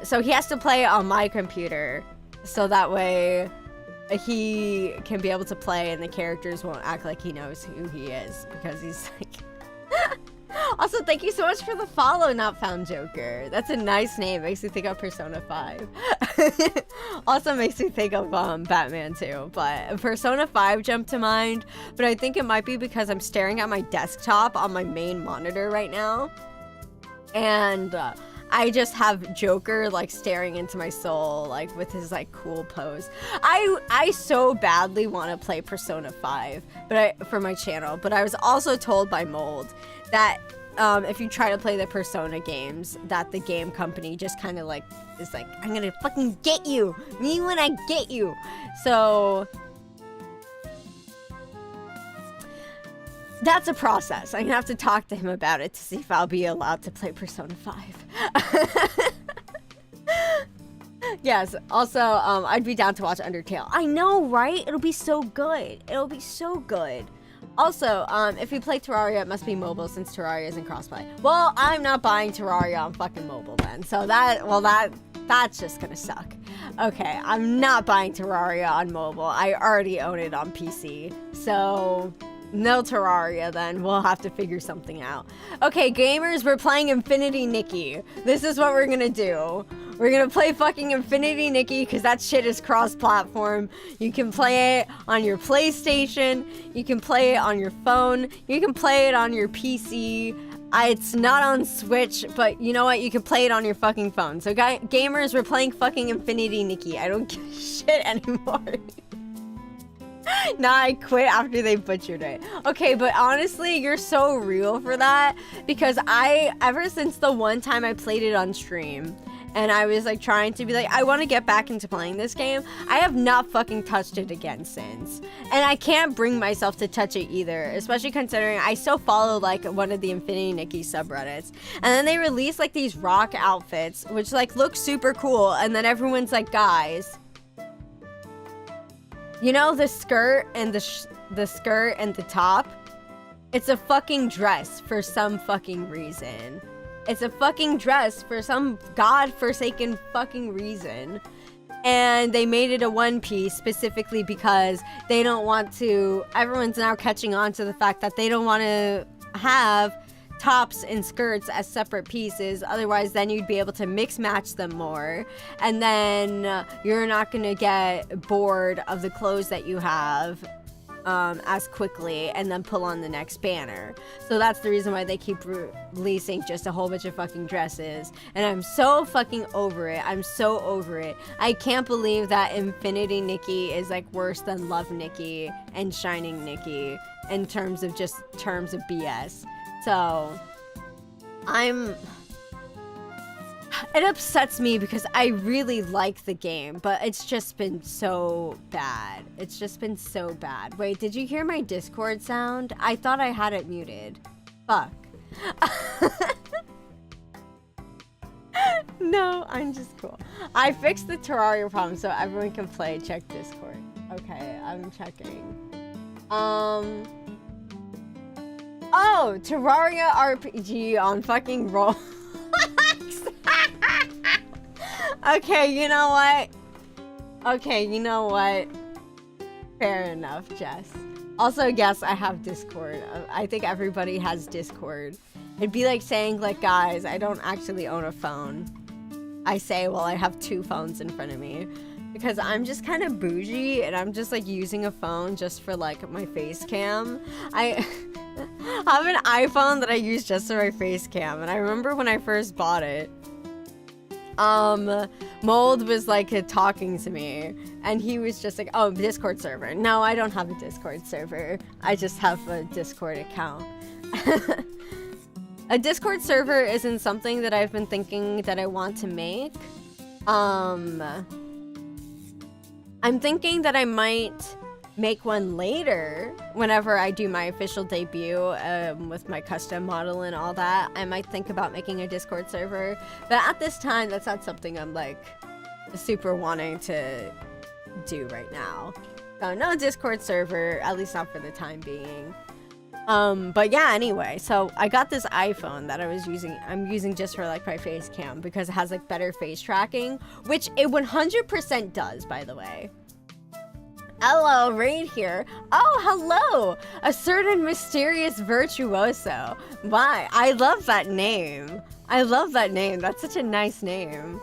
So he has to play on my computer, so that way he can be able to play and the characters won't act like he knows who he is, because he's like... Also, thank you so much for the follow, Not Found Joker. That's a nice name. Makes me think of Persona 5. Also makes me think of Batman too. But Persona 5 jumped to mind. But I think it might be because I'm staring at my desktop on my main monitor right now. And I just have Joker like staring into my soul, like with his like cool pose. I so badly want to play Persona 5, for my channel, but I was also told by Mold that if you try to play the Persona games, that the game company just kind of like is like, I'm gonna fucking get you, me when I get you. So that's a process. I'm gonna have to talk to him about it to see if I'll be allowed to play Persona 5. Yes, also, I'd be down to watch Undertale. I know, right? It'll be so good. It'll be so good. Also, if you play Terraria, it must be mobile since Terraria isn't crossplay. Well, I'm not buying Terraria on fucking mobile then. So that's just gonna suck. Okay, I'm not buying Terraria on mobile. I already own it on PC. So no Terraria then. We'll have to figure something out. Okay, gamers, we're playing Infinity Nikki. This is what we're gonna do. We're gonna play fucking Infinity Nikki because that shit is cross-platform. You can play it on your PlayStation. You can play it on your phone. You can play it on your PC. It's not on Switch, but you know what? You can play it on your fucking phone. So gamers, we're playing fucking Infinity Nikki. I don't give a shit anymore. Nah, I quit after they butchered it. Okay, but honestly, you're so real for that because ever since the one time I played it on stream, and I was like trying to be like, I want to get back into playing this game, I have not fucking touched it again since. And I can't bring myself to touch it either, especially considering I still follow like one of the Infinity Nikki subreddits. And then they release like these rock outfits, which like look super cool. And then everyone's like, guys, you know the skirt and the skirt and the top? It's a fucking dress for some fucking reason. It's a fucking dress for some godforsaken fucking reason. And they made it a one piece specifically because they don't want to, everyone's now catching on to the fact that they don't want to have tops and skirts as separate pieces. Otherwise, then you'd be able to mix match them more. And then you're not going to get bored of the clothes that you have as quickly and then pull on the next banner. So that's the reason why they keep releasing just a whole bunch of fucking dresses. And I'm so fucking over it. I'm so over it. I can't believe that Infinity Nikki is like worse than Love Nikki and Shining Nikki in terms of BS. So it upsets me because I really like the game, but it's just been so bad. It's just been so bad. Wait, did you hear my Discord sound? I thought I had it muted. Fuck. No, I'm just cool. I fixed the Terraria problem so everyone can play. Check Discord. Okay, I'm checking. Oh, Terraria RPG on fucking Roblox. Okay, you know what? Okay, you know what? Fair enough, Jess. Also, yes, I have Discord. I think everybody has Discord. It'd be like saying, like, guys, I don't actually own a phone. I say, well, I have two phones in front of me. Because I'm just kind of bougie, and I'm just, like, using a phone just for, like, my face cam. I have an iPhone that I use just for my face cam, and I remember when I first bought it, Mold was like talking to me and he was just like, oh, Discord server. No, I don't have a Discord server. I just have a Discord account. A Discord server isn't something that I've been thinking that I want to make. I'm thinking that I might make one later whenever I do my official debut with my custom model and all that. I might think about making a Discord server, but at this time that's not something I'm like super wanting to do right now. So no Discord server, at least not for the time being. But yeah, anyway, so I got this iPhone that I'm using just for like my face cam because it has like better face tracking, which it 100% does, by the way. Hello, Raid here. Oh, hello! A certain mysterious virtuoso. Why? I love that name. I love that name. That's such a nice name.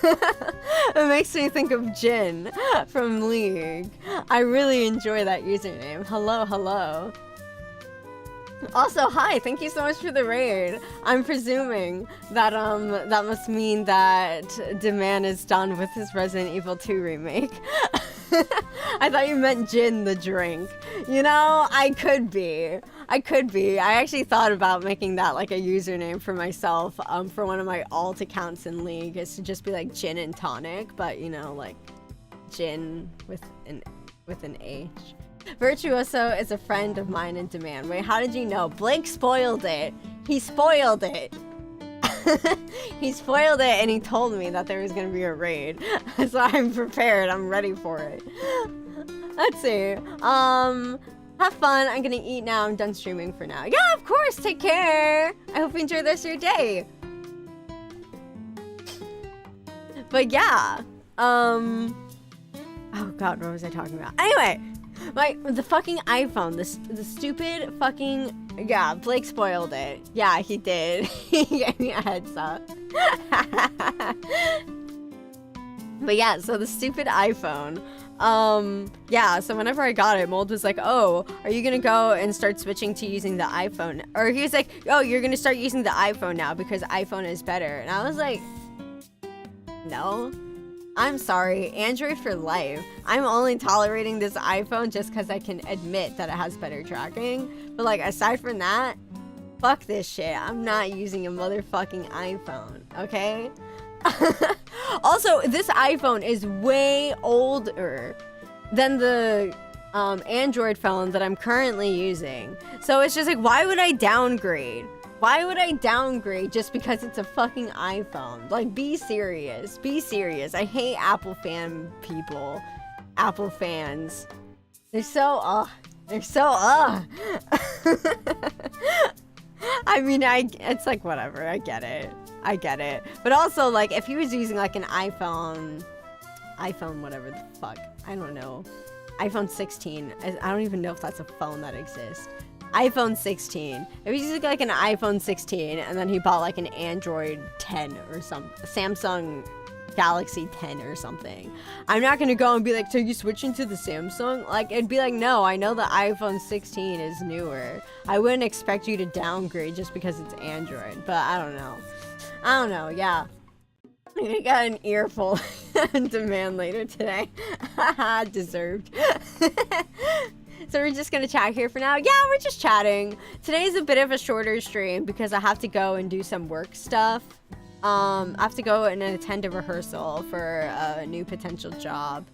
It makes me think of Jin from League. I really enjoy that username. Hello, hello. Also, hi, thank you so much for the raid. I'm presuming that that must mean that Deman is done with his Resident Evil 2 remake. I thought you meant gin the drink. You know, I could be. I actually thought about making that like a username for myself for one of my alt accounts in League, is to just be like gin and tonic, but you know, like gin with an H. Virtuoso is a friend of mine in Demand. Wait, how did you know? Blake spoiled it. He spoiled it. He spoiled it and he told me that there was gonna be a raid. So I'm prepared. I'm ready for it. Let's see. Have fun. I'm gonna eat now. I'm done streaming for now. Yeah, of course. Take care. I hope you enjoy the rest of your day. But yeah. Oh god, what was I talking about? Anyway. The fucking iPhone, the stupid fucking, yeah, Blake spoiled it. Yeah, he did. He gave me a heads up. But yeah, so the stupid iPhone, yeah, so whenever I got it, Mold was like, oh, are you gonna go and start switching to using the iPhone? Or he was like, oh, you're gonna start using the iPhone now because iPhone is better. And I was like, no. I'm sorry, Android for life. I'm only tolerating this iPhone just because I can admit that it has better tracking. But like, aside from that, fuck this shit. I'm not using a motherfucking iPhone, okay? Also, this iPhone is way older than the Android phone that I'm currently using. So it's just like, why would I downgrade? Why would I downgrade just because it's a fucking iPhone? Like, be serious. Be serious. I hate Apple fan people. Apple fans. They're so, They're so, I mean, it's like, whatever. I get it. I get it. But also, like, if he was using, like, an iPhone, whatever the fuck. I don't know. iPhone 16. I don't even know if that's a phone that exists. iPhone 16. If he's using like an iPhone 16 and then he bought like an Android 10 or some Samsung Galaxy 10 or something, I'm not gonna go and be like, so you switching to the Samsung? Like, it'd be like, no, I know the iPhone 16 is newer. I wouldn't expect you to downgrade just because it's Android, but I don't know, yeah. I got an earful on Demand later today. Haha, deserved. So we're just gonna chat here for now. Yeah, we're just chatting. Today's a bit of a shorter stream because I have to go and do some work stuff. I have to go and attend a rehearsal for a new potential job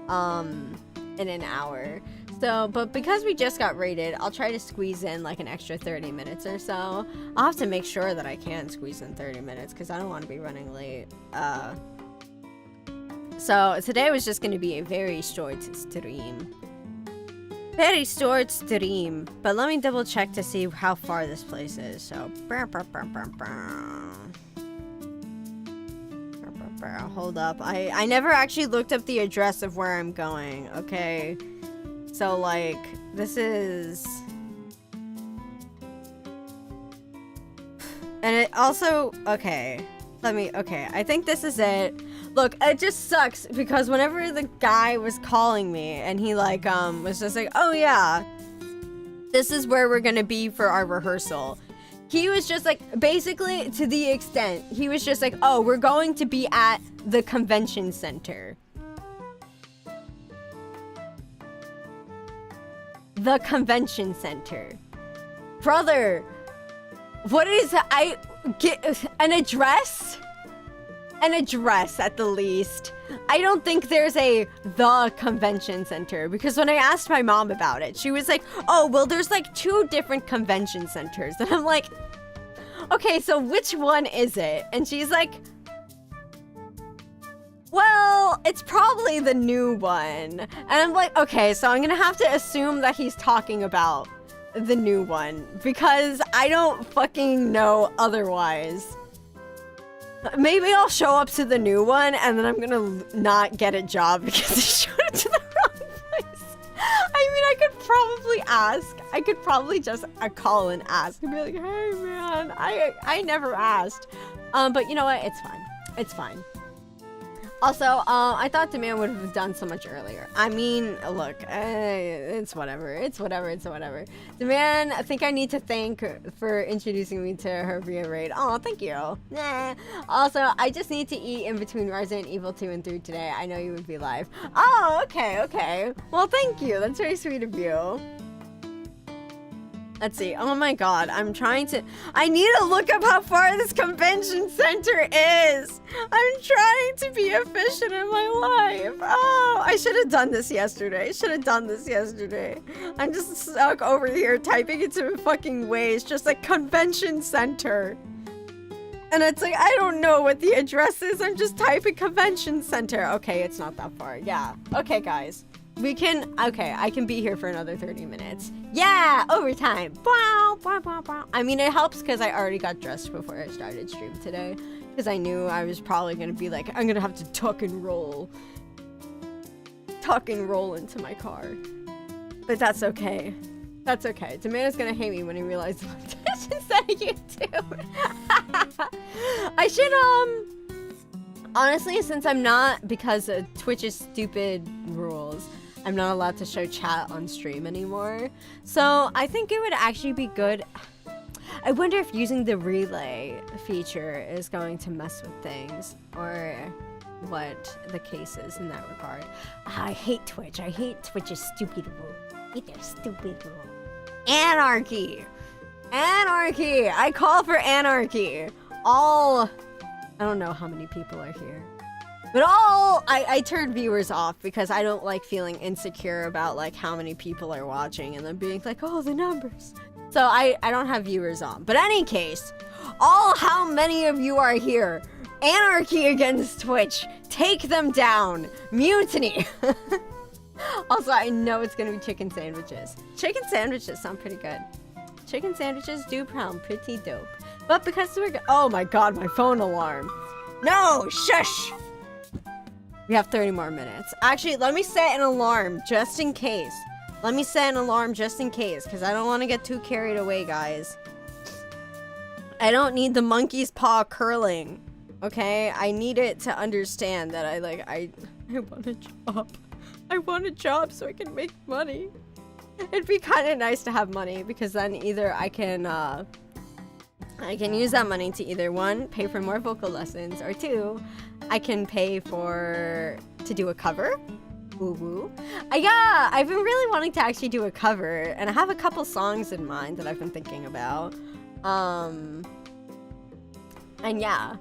in an hour. So, but because we just got rated, I'll try to squeeze in like an extra 30 minutes or so. I'll have to make sure that I can squeeze in 30 minutes because I don't want to be running late. So today was just gonna be a very short stream. Very short stream, but let me double check to see how far this place is. So, hold up. I never actually looked up the address of where I'm going, okay? So, like, this is... And it also... Okay. Okay, I think this is it. Look, it just sucks because whenever the guy was calling me and he like was just like, oh yeah, this is where we're gonna be for our rehearsal. He was just like, basically to the extent, he was just like, oh, we're going to be at the convention center. The convention center. Brother, what is, I get an address? An address at the least. I don't think there's the convention center because when I asked my mom about it, she was like, oh, well, there's like 2 different convention centers. And I'm like, okay, so which one is it? And she's like, well, it's probably the new one. And I'm like, okay, so I'm gonna have to assume that he's talking about the new one because I don't fucking know otherwise. Maybe I'll show up to the new one and then I'm gonna not get a job because I showed up to the wrong place. I mean, I could probably ask. I could probably just call and ask and be like, hey man, I never asked. But you know what? It's fine. It's fine. Also, I thought Demand would have done so much earlier. I mean, look, it's whatever. It's whatever. Demand, I think I need to thank her for introducing me to her via raid. Oh, thank you. Nah. Also, I just need to eat in between Resident Evil 2 and 3 today. I know you would be live. Oh, okay. Well, thank you. That's very sweet of you. Let's see. Oh my god, I need to look up how far this convention center is. I'm trying to be efficient in my life. Oh, I should have done this yesterday. I'm just stuck over here typing into fucking ways, just like convention center. And it's like, I don't know what the address is. I'm just typing convention center. Okay, it's not that far. Yeah. Okay, guys. I can be here for another 30 minutes. Yeah, overtime. I mean, it helps because I already got dressed before I started stream today. Because I knew I was probably going to be like, I'm going to have to tuck and roll into my car. But that's okay. Tamanda's going to hate me when he realizes Twitch instead of YouTube. I should, honestly, since I'm not, because of Twitch's stupid rules, I'm not allowed to show chat on stream anymore. So I think it would actually be good. I wonder if using the relay feature is going to mess with things, or what the case is in that regard. I hate Twitch. I hate Twitch's stupid rule. I hate their stupid rule. Anarchy! I call for anarchy. I don't know how many people are here. But I turned viewers off because I don't like feeling insecure about like how many people are watching and then being like, oh, the numbers. So I don't have viewers on. But any case, how many of you are here? Anarchy against Twitch. Take them down. Mutiny. Also, I know it's gonna be chicken sandwiches. Chicken sandwiches sound pretty good. Chicken sandwiches do sound pretty dope. But because oh my god, my phone alarm. No, shush! We have 30 more minutes. Actually, let me set an alarm just in case. Because I don't want to get too carried away, guys. I don't need the monkey's paw curling. Okay? I need it to understand that I want a job. I want a job so I can make money. It'd be kind of nice to have money, because then either I can use that money to either 1, pay for more vocal lessons, or 2, I can pay to do a cover. Woo-woo. Yeah, I've been really wanting to actually do a cover, and I have a couple songs in mind that I've been thinking about. And yeah,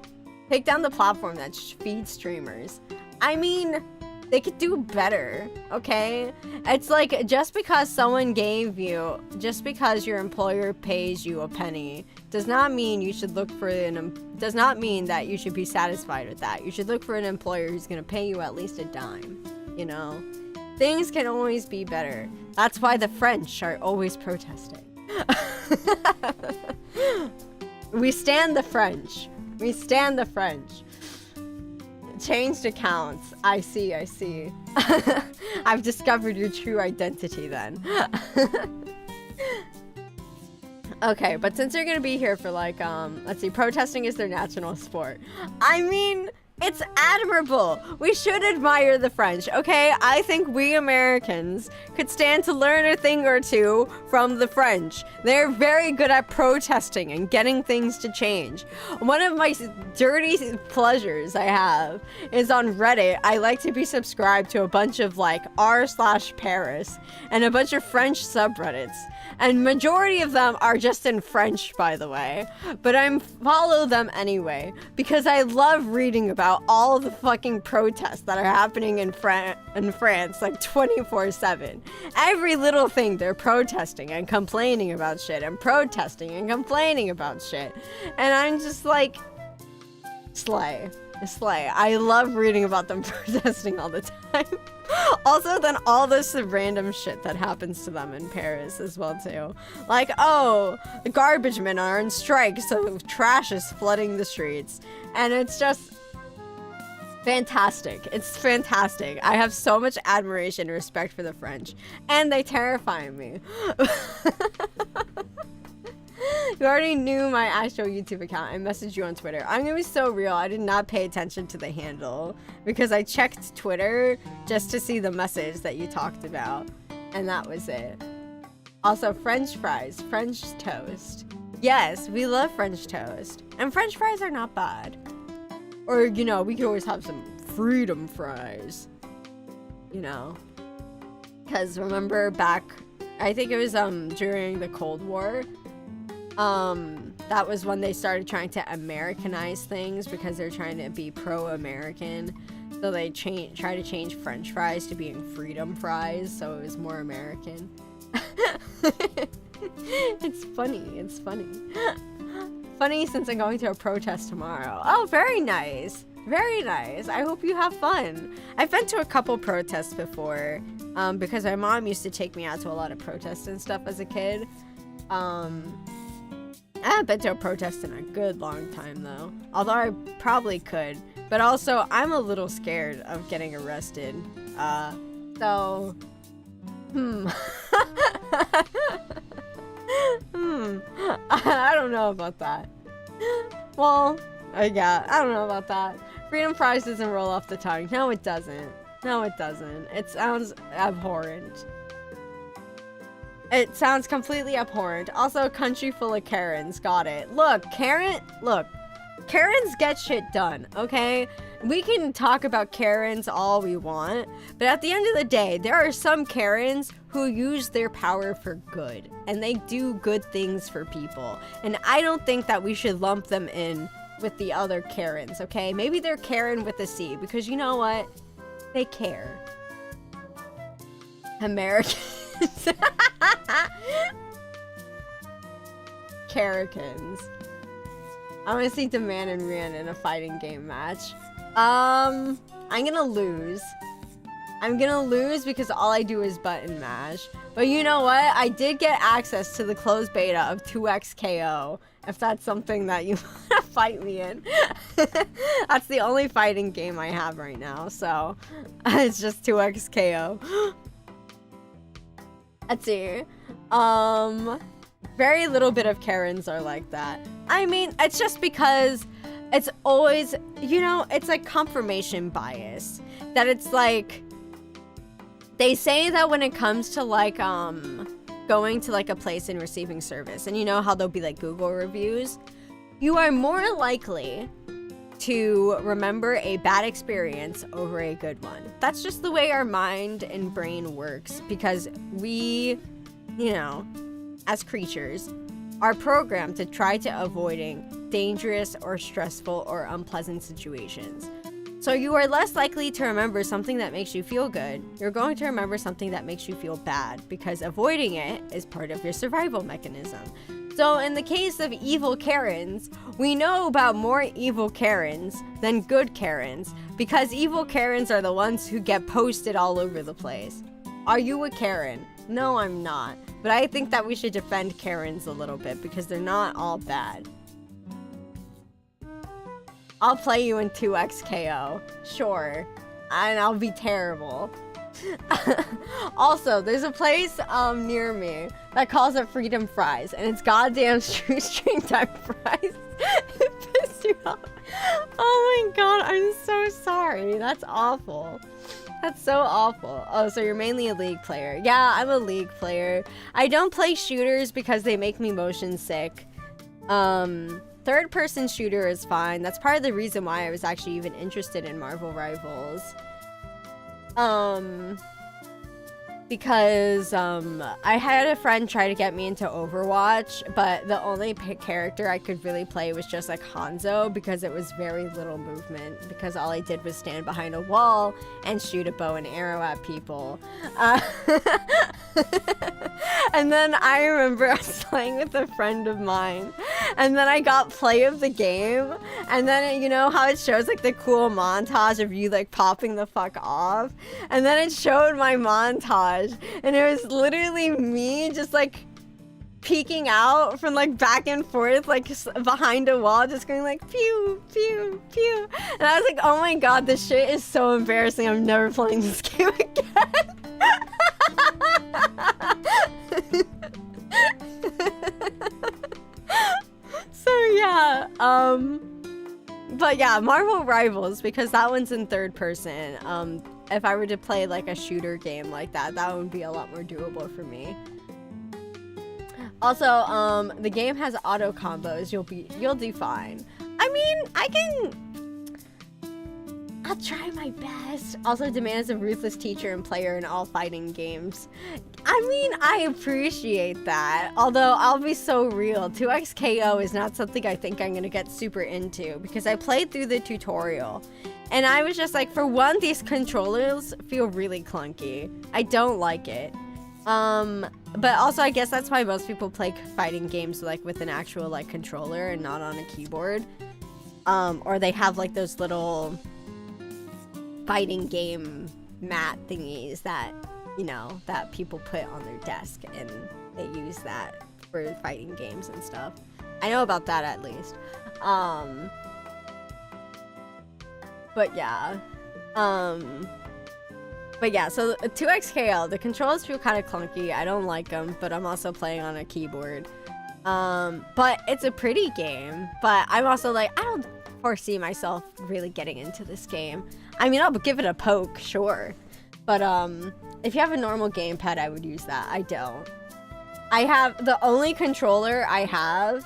take down the platform that feeds streamers. I mean, they could do better, okay? It's like, just because your employer pays you a penny does not mean you should look for does not mean that you should be satisfied with that. You should look for an employer who's gonna pay you at least a dime, you know? Things can always be better. That's why the French are always protesting. We stand the French. Changed accounts. I see. I've discovered your true identity then. Okay, but since you're gonna be here for like, let's see, protesting is their national sport. I mean, it's admirable. We should admire the French, okay? I think we Americans could stand to learn a thing or two from the French. They're very good at protesting and getting things to change. One of my dirty pleasures I have is on Reddit. I like to be subscribed to a bunch of like r/Paris and a bunch of French subreddits. And majority of them are just in French, by the way. But I follow them anyway, because I love reading about all the fucking protests that are happening in France, like 24/7. Every little thing they're protesting and complaining about shit, and protesting and complaining about shit. And I'm just like, slay. I love reading about them protesting all the time. Also, then all this random shit that happens to them in Paris as well too. Like, oh, the garbage men are on strike, so trash is flooding the streets. And it's just fantastic. It's fantastic. I have so much admiration and respect for the French. And they terrify me. You already knew my actual YouTube account. I messaged you on Twitter. I'm gonna be so real. I did not pay attention to the handle because I checked Twitter just to see the message that you talked about. And that was it. Also, French fries, French toast. Yes, we love French toast. And French fries are not bad. Or, you know, we could always have some freedom fries. You know. Because remember back, I think it was during the Cold War. That was when they started trying to Americanize things because they're trying to be pro-American. So they try to change French fries to being freedom fries, so it was more American. It's funny. It's funny. Funny since I'm going to a protest tomorrow. Oh, very nice. Very nice. I hope you have fun. I've been to a couple protests before, because my mom used to take me out to a lot of protests and stuff as a kid. I haven't been to a protest in a good long time though. Although I probably could. But also, I'm a little scared of getting arrested. So... I don't know about that. Well, yeah, I don't know about that. Freedom fries doesn't roll off the tongue. No, it doesn't. No, it doesn't. It sounds abhorrent. It sounds completely abhorrent. Also, a country full of Karens. Got it. Look, Karens get shit done, okay? We can talk about Karens all we want, but at the end of the day, there are some Karens who use their power for good, and they do good things for people. And I don't think that we should lump them in with the other Karens, okay? Maybe they're Karen with a C, because you know what? They care. Americans. Karikans. I want to see Demand and Rien in a fighting game match. I'm gonna lose. I'm gonna lose because all I do is button mash. But you know what? I did get access to the closed beta of 2xKO. If that's something that you want to fight me in. That's the only fighting game I have right now. So it's just 2xKO. Let's see. Very little bit of Karens are like that. I mean, it's just because it's always, you know, it's like confirmation bias. That it's like, they say that when it comes to like, going to like a place and receiving service, and you know how there'll be like Google reviews, you are more likely to remember a bad experience over a good one. That's just the way our mind and brain works, because we, you know, as creatures, are programmed to try to avoiding dangerous or stressful or unpleasant situations. So you are less likely to remember something that makes you feel good. You're going to remember something that makes you feel bad, because avoiding it is part of your survival mechanism. So in the case of evil Karens, we know about more evil Karens than good Karens, because evil Karens are the ones who get posted all over the place. Are you a Karen? No, I'm not. But I think that we should defend Karens a little bit, because they're not all bad. I'll play you in 2xKO. Sure. And I'll be terrible. Also, there's a place near me that calls it Freedom Fries, and it's goddamn shoestring type fries. It pissed you off. Oh my god, I'm so sorry. That's awful. That's so awful. Oh, so you're mainly a League player. Yeah, I'm a League player. I don't play shooters because they make me motion sick. Third-person shooter is fine. That's part of the reason why I was actually even interested in Marvel Rivals. Because I had a friend try to get me into Overwatch, but the only character I could really play was just like Hanzo, because it was very little movement, because all I did was stand behind a wall and shoot a bow and arrow at people. And then I remember I was playing with a friend of mine, and then I got play of the game, and then you know how it shows like the cool montage of you like popping the fuck off, and then it showed my montage, and it was literally me just like peeking out from like back and forth like behind a wall, just going like pew pew pew, and I was like, oh my god, this shit is so embarrassing, I'm never playing this game again. But yeah, Marvel Rivals, because that one's in third person. If I were to play like a shooter game like that, that would be a lot more doable for me. Also, the game has auto combos. You'll do fine. I mean, I'll try my best. Also demands a ruthless teacher and player in all fighting games. I mean, I appreciate that. Although, I'll be so real. 2x KO is not something I think I'm gonna get super into, because I played through the tutorial. And I was just like, for one, these controllers feel really clunky. I don't like it. But also, I guess that's why most people play fighting games like with an actual like controller and not on a keyboard. Or they have like those little fighting game mat thingies that, you know, that people put on their desk, and they use that for fighting games and stuff. I know about that at least. But yeah. So 2xKL, the controls feel kind of clunky. I don't like them, but I'm also playing on a keyboard. But it's a pretty game, but I'm also like, I don't foresee myself really getting into this game. I mean, I'll give it a poke, sure. But if you have a normal gamepad, I would use that. I don't. The only controller I have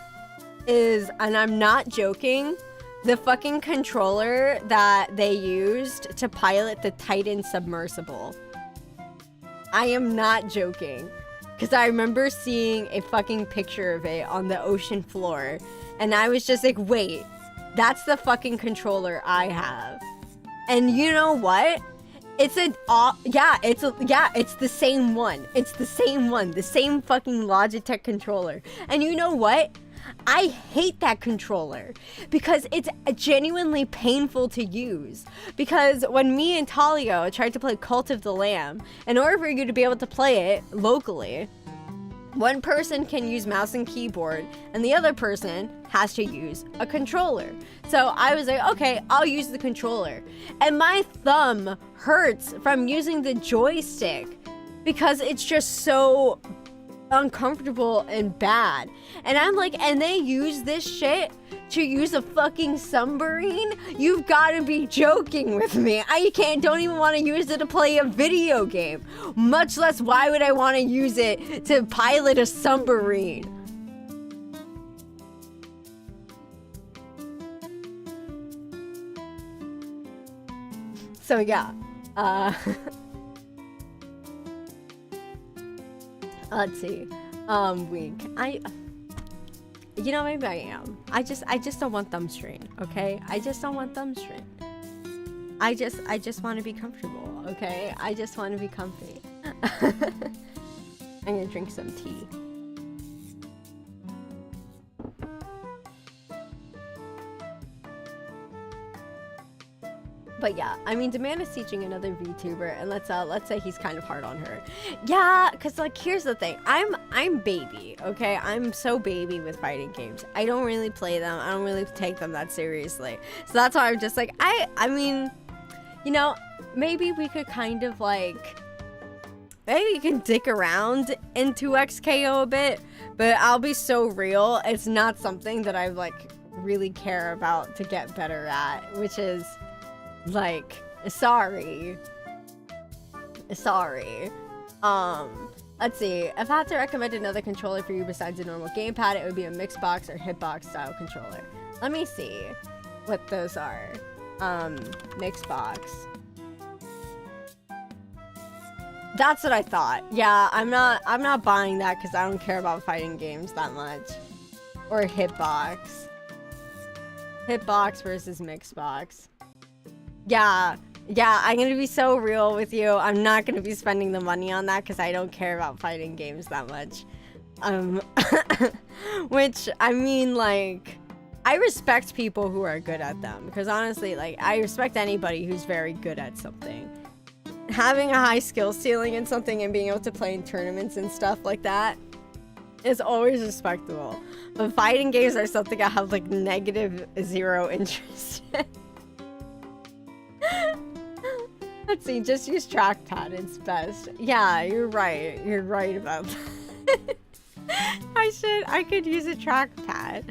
is, and I'm not joking, the fucking controller that they used to pilot the Titan submersible. I am not joking. Because I remember seeing a fucking picture of it on the ocean floor. And I was just like, wait, that's the fucking controller I have. And you know what? It's the same one. It's the same one. The same fucking Logitech controller. And you know what? I hate that controller because it's genuinely painful to use. Because when me and Talio tried to play Cult of the Lamb, in order for you to be able to play it locally, one person can use mouse and keyboard and the other person has to use a controller. So I was like, okay, I'll use the controller. And my thumb hurts from using the joystick because it's just so uncomfortable and bad. And I'm like, and they use this shit to use a fucking submarine? You've got to be joking with me. Don't even want to use it to play a video game. Much less, why would I want to use it to pilot a submarine? So yeah, let's see. Weak. You know, maybe I am. I just don't want thumb strain, okay? I just don't want thumb strain. I just want to be comfortable, okay? I just want to be comfy. I'm gonna drink some tea. But yeah, I mean, Demand is teaching another VTuber, and let's say he's kind of hard on her. Yeah, cause like here's the thing, I'm baby, okay? I'm so baby with fighting games. I don't really play them. I don't really take them that seriously. So that's why I'm just like, I mean, you know, maybe we could kind of like, maybe you can dick around in 2xKO a bit, but I'll be so real, it's not something that I like really care about to get better at, which is like, sorry. Let's see, if I had to recommend another controller for you besides a normal gamepad, it would be a Mixbox or Hitbox style controller. Let me see what those are. Mixbox. That's what I thought. Yeah, I'm not buying that because I don't care about fighting games that much. Or Hitbox. Hitbox versus Mixbox. Yeah, I'm gonna be so real with you. I'm not gonna be spending the money on that because I don't care about fighting games that much. Which, I mean, like, I respect people who are good at them. Because honestly, like, I respect anybody who's very good at something. Having a high skill ceiling in something and being able to play in tournaments and stuff like that is always respectable. But fighting games are something I have, like, -0 interest in. Let's see, just use trackpad, it's best. Yeah, you're right about that. I could use a trackpad.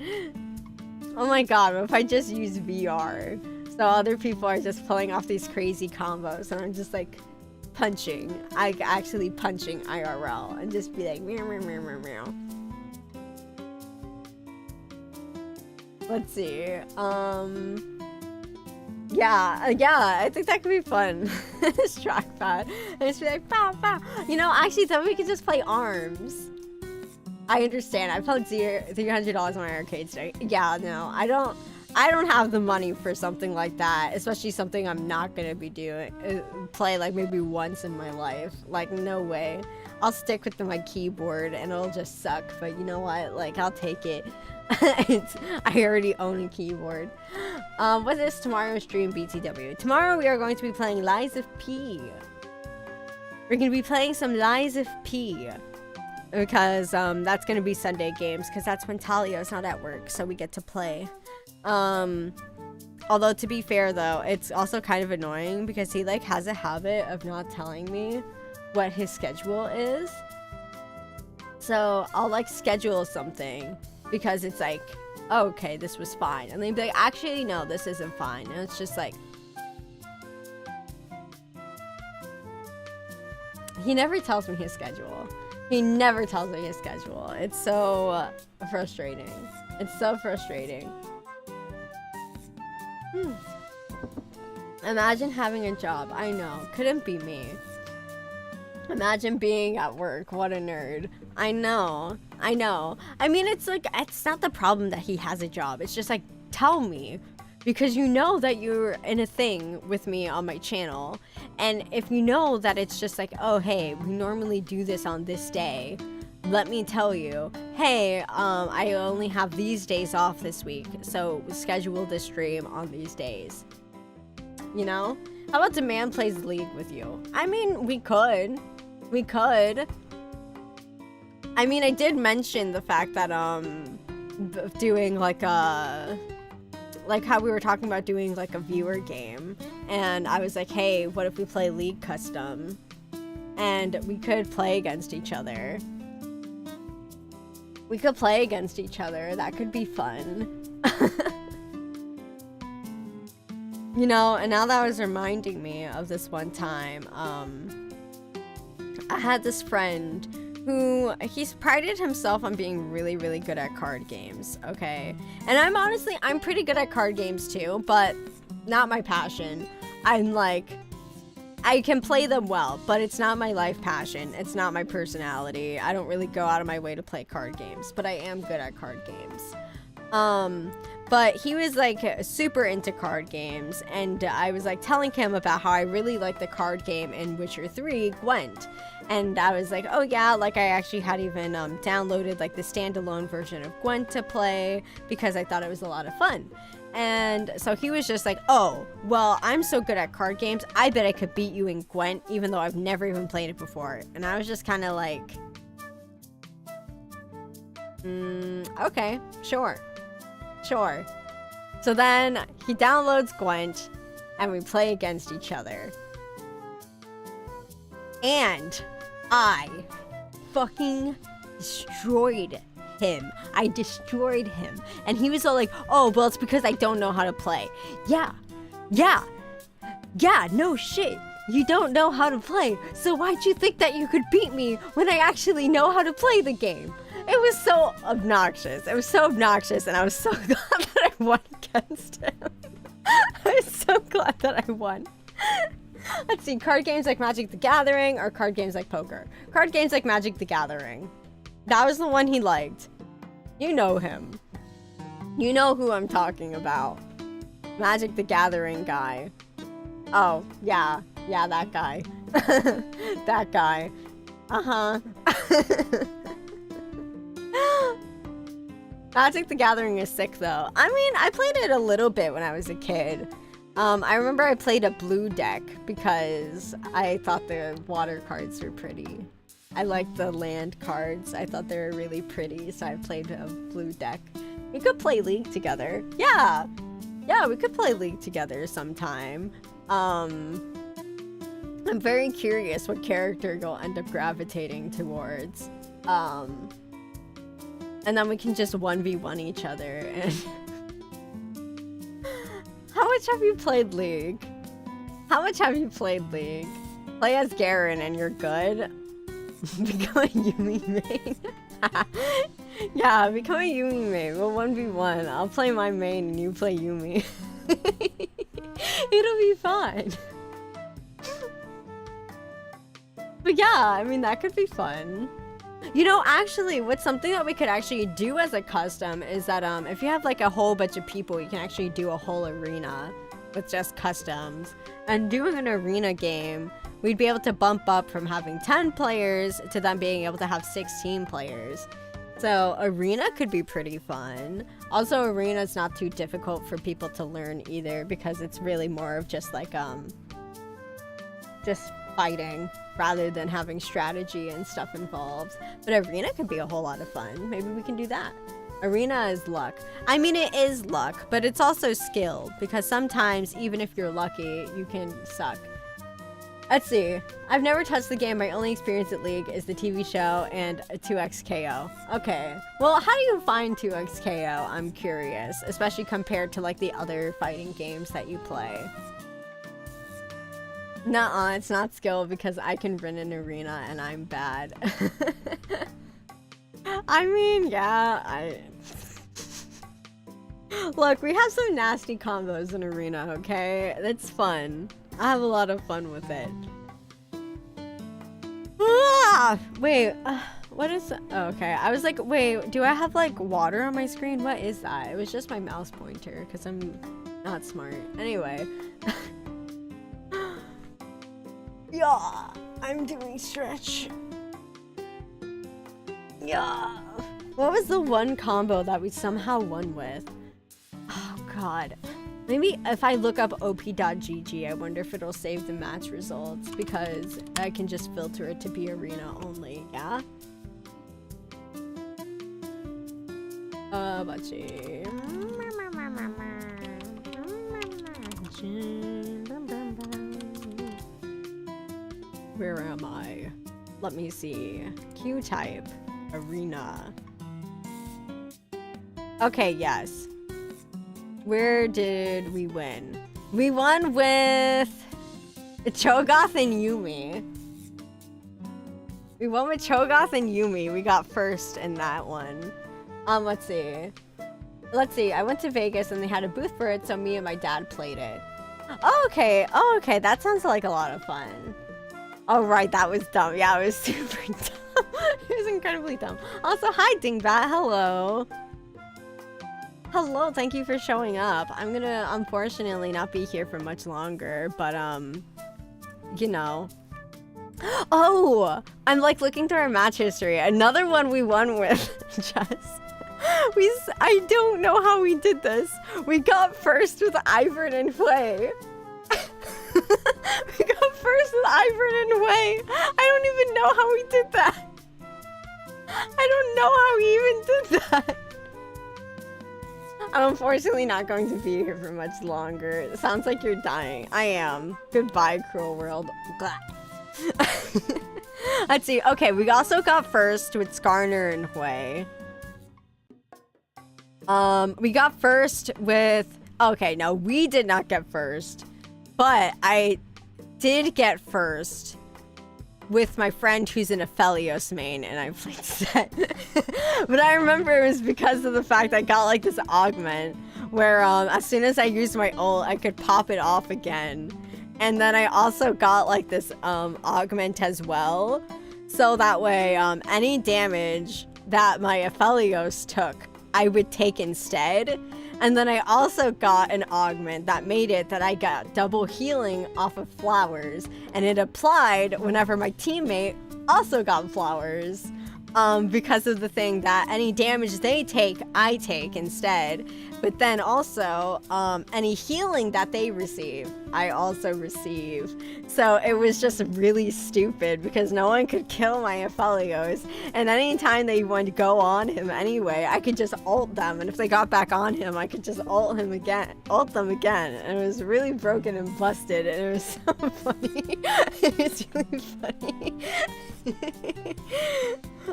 Oh my god, what if I just use VR? So other people are just pulling off these crazy combos and I'm just like punching. Actually punching IRL and just be like meow meow meow meow meow. Let's see. Yeah, I think that could be fun. This trackpad. And just be like, pow, pow. You know, actually, then we could just play ARMS. I understand. I played $300 on my arcade today. Yeah, no, I don't have the money for something like that, especially something I'm not gonna be play like maybe once in my life. Like, no way. I'll stick with my keyboard and it'll just suck, but you know what? Like, I'll take it. I already own a keyboard. What is tomorrow's stream, BTW? Tomorrow we are going to be playing Lies of P. We're going to be playing some Lies of P. Because that's going to be Sunday games. Because that's when Talio's not at work. So we get to play. Although to be fair though, it's also kind of annoying. Because he like has a habit of not telling me what his schedule is. So I'll like schedule something. Because it's like, oh, okay, this was fine. And then be like, actually, no, this isn't fine. And it's just like, he never tells me his schedule. He never tells me his schedule. It's so frustrating. It's so frustrating. Imagine having a job. I know. Couldn't be me. Imagine being at work. What a nerd. I know. I know. I mean, it's like, it's not the problem that he has a job. It's just like, tell me. Because you know that you're in a thing with me on my channel. And if you know that it's just like, oh, hey, we normally do this on this day. Let me tell you, hey, I only have these days off this week. So schedule this stream on these days. You know? How about Demand plays League with you? I mean, we could. We could. I mean, I did mention the fact that, doing like a, like how we were talking about doing like a viewer game. And I was like, hey, what if we play League Custom? And we could play against each other. We could play against each other. That could be fun. You know, and now that was reminding me of this one time, I had this friend who, he's prided himself on being really, really good at card games, okay? And I'm pretty good at card games too, but not my passion. I'm like, I can play them well, but it's not my life passion. It's not my personality. I don't really go out of my way to play card games, but I am good at card games. But he was like super into card games, and I was like telling him about how I really like the card game in Witcher 3, Gwent. And I was like, oh yeah, like I actually had even downloaded like the standalone version of Gwent to play because I thought it was a lot of fun. And so he was just like, oh, well, I'm so good at card games, I bet I could beat you in Gwent, even though I've never even played it before. And I was just kind of like, okay, sure. Sure. So then he downloads Gwent and we play against each other. And I fucking destroyed him. I destroyed him. And he was all like, oh, well, it's because I don't know how to play. Yeah, no shit. You don't know how to play. So why'd you think that you could beat me when I actually know how to play the game? It was so obnoxious. It was so obnoxious, and I was so glad that I won against him. I was so glad that I won. Let's see, card games like Magic the Gathering or card games like poker? Card games like Magic the Gathering. That was the one he liked. You know him. You know who I'm talking about. Magic the Gathering guy. Oh, yeah, that guy. That guy. Uh-huh. Magic the Gathering is sick though. I mean, I played it a little bit when I was a kid. I remember I played a blue deck because I thought the water cards were pretty. I liked the land cards. I thought they were really pretty, so I played a blue deck. We could play League together. Yeah, we could play League together sometime. I'm very curious what character you'll end up gravitating towards. And then we can just 1v1 each other and much have you played League? How much have you played League? Play as Garen and you're good. Become a Yumi main. Yeah, become a Yumi main. We'll 1v1. I'll play my main and you play Yumi. It'll be fine. But yeah, I mean, that could be fun. You know, actually, what's something that we could actually do as a custom is that if you have like a whole bunch of people, you can actually do a whole arena with just customs. And doing an arena game, we'd be able to bump up from having 10 players to them being able to have 16 players. So arena could be pretty fun. Also, arena is not too difficult for people to learn either because it's really more of just like just fighting rather than having strategy and stuff involved. But arena could be a whole lot of fun. Maybe we can do that. Arena is luck. I mean, it is luck, but it's also skill because sometimes even if you're lucky, you can suck. Let's see. I've never touched the game. My only experience at League is the TV show and 2xKO. Okay. Well, how do you find 2xKO? I'm curious, especially compared to like the other fighting games that you play. Nuh-uh, it's not skill because I can run an arena and I'm bad. I mean, yeah, Look, we have some nasty combos in arena, okay? That's fun. I have a lot of fun with it. Ah! Wait, what is... Oh, okay, I was like, wait, do I have like water on my screen? What is that? It was just my mouse pointer because I'm not smart. Anyway. Yeah, I'm doing stretch. Yeah. What was the one combo that we somehow won with? Oh god. Maybe if I look up op.gg, I wonder if it'll save the match results because I can just filter it to be arena only, yeah? Let's see. Where am I? Let me see. Q-type. Arena. Okay, yes. Where did we win? We won with Cho'Gath and Yumi. We won with Cho'Gath and Yumi. We got first in that one. Let's see. Let's see. I went to Vegas and they had a booth for it, so me and my dad played it. Oh, okay. Oh, okay. That sounds like a lot of fun. Oh, right. That was dumb. Yeah, it was super dumb. It was incredibly dumb. Also, hi, Dingbat. Hello. Hello. Thank you for showing up. I'm gonna, unfortunately, not be here for much longer, but, you know. Oh, I'm, like, looking through our match history. Another one we won with, Jess. I don't know how we did this. We got first with Ivern and Hui. We got first with Ivern and Hui. I don't even know how we did that. I don't know how we even did that. I'm unfortunately not going to be here for much longer. It sounds like you're dying. I am. Goodbye, cruel world. Let's see. Okay, we also got first with Skarner and Hui. We got first with... Okay, no, we did not get first. But I did get first with my friend who's in Aphelios main, and I played set. But I remember it was because of the fact I got like this augment where as soon as I used my ult, I could pop it off again. And then I also got like this augment as well. So that way, any damage that my Aphelios took, I would take instead. And then I also got an augment that made it that I got double healing off of flowers. And it applied whenever my teammate also got flowers. Because of the thing that any damage they take, I take instead. But then also, any healing that they receive, I also receive. So it was just really stupid because no one could kill my Aphelios. And anytime they wanted to go on him anyway, I could just ult them. And if they got back on him, I could just ult them again. And it was really broken and busted. And it was so funny. It was really funny.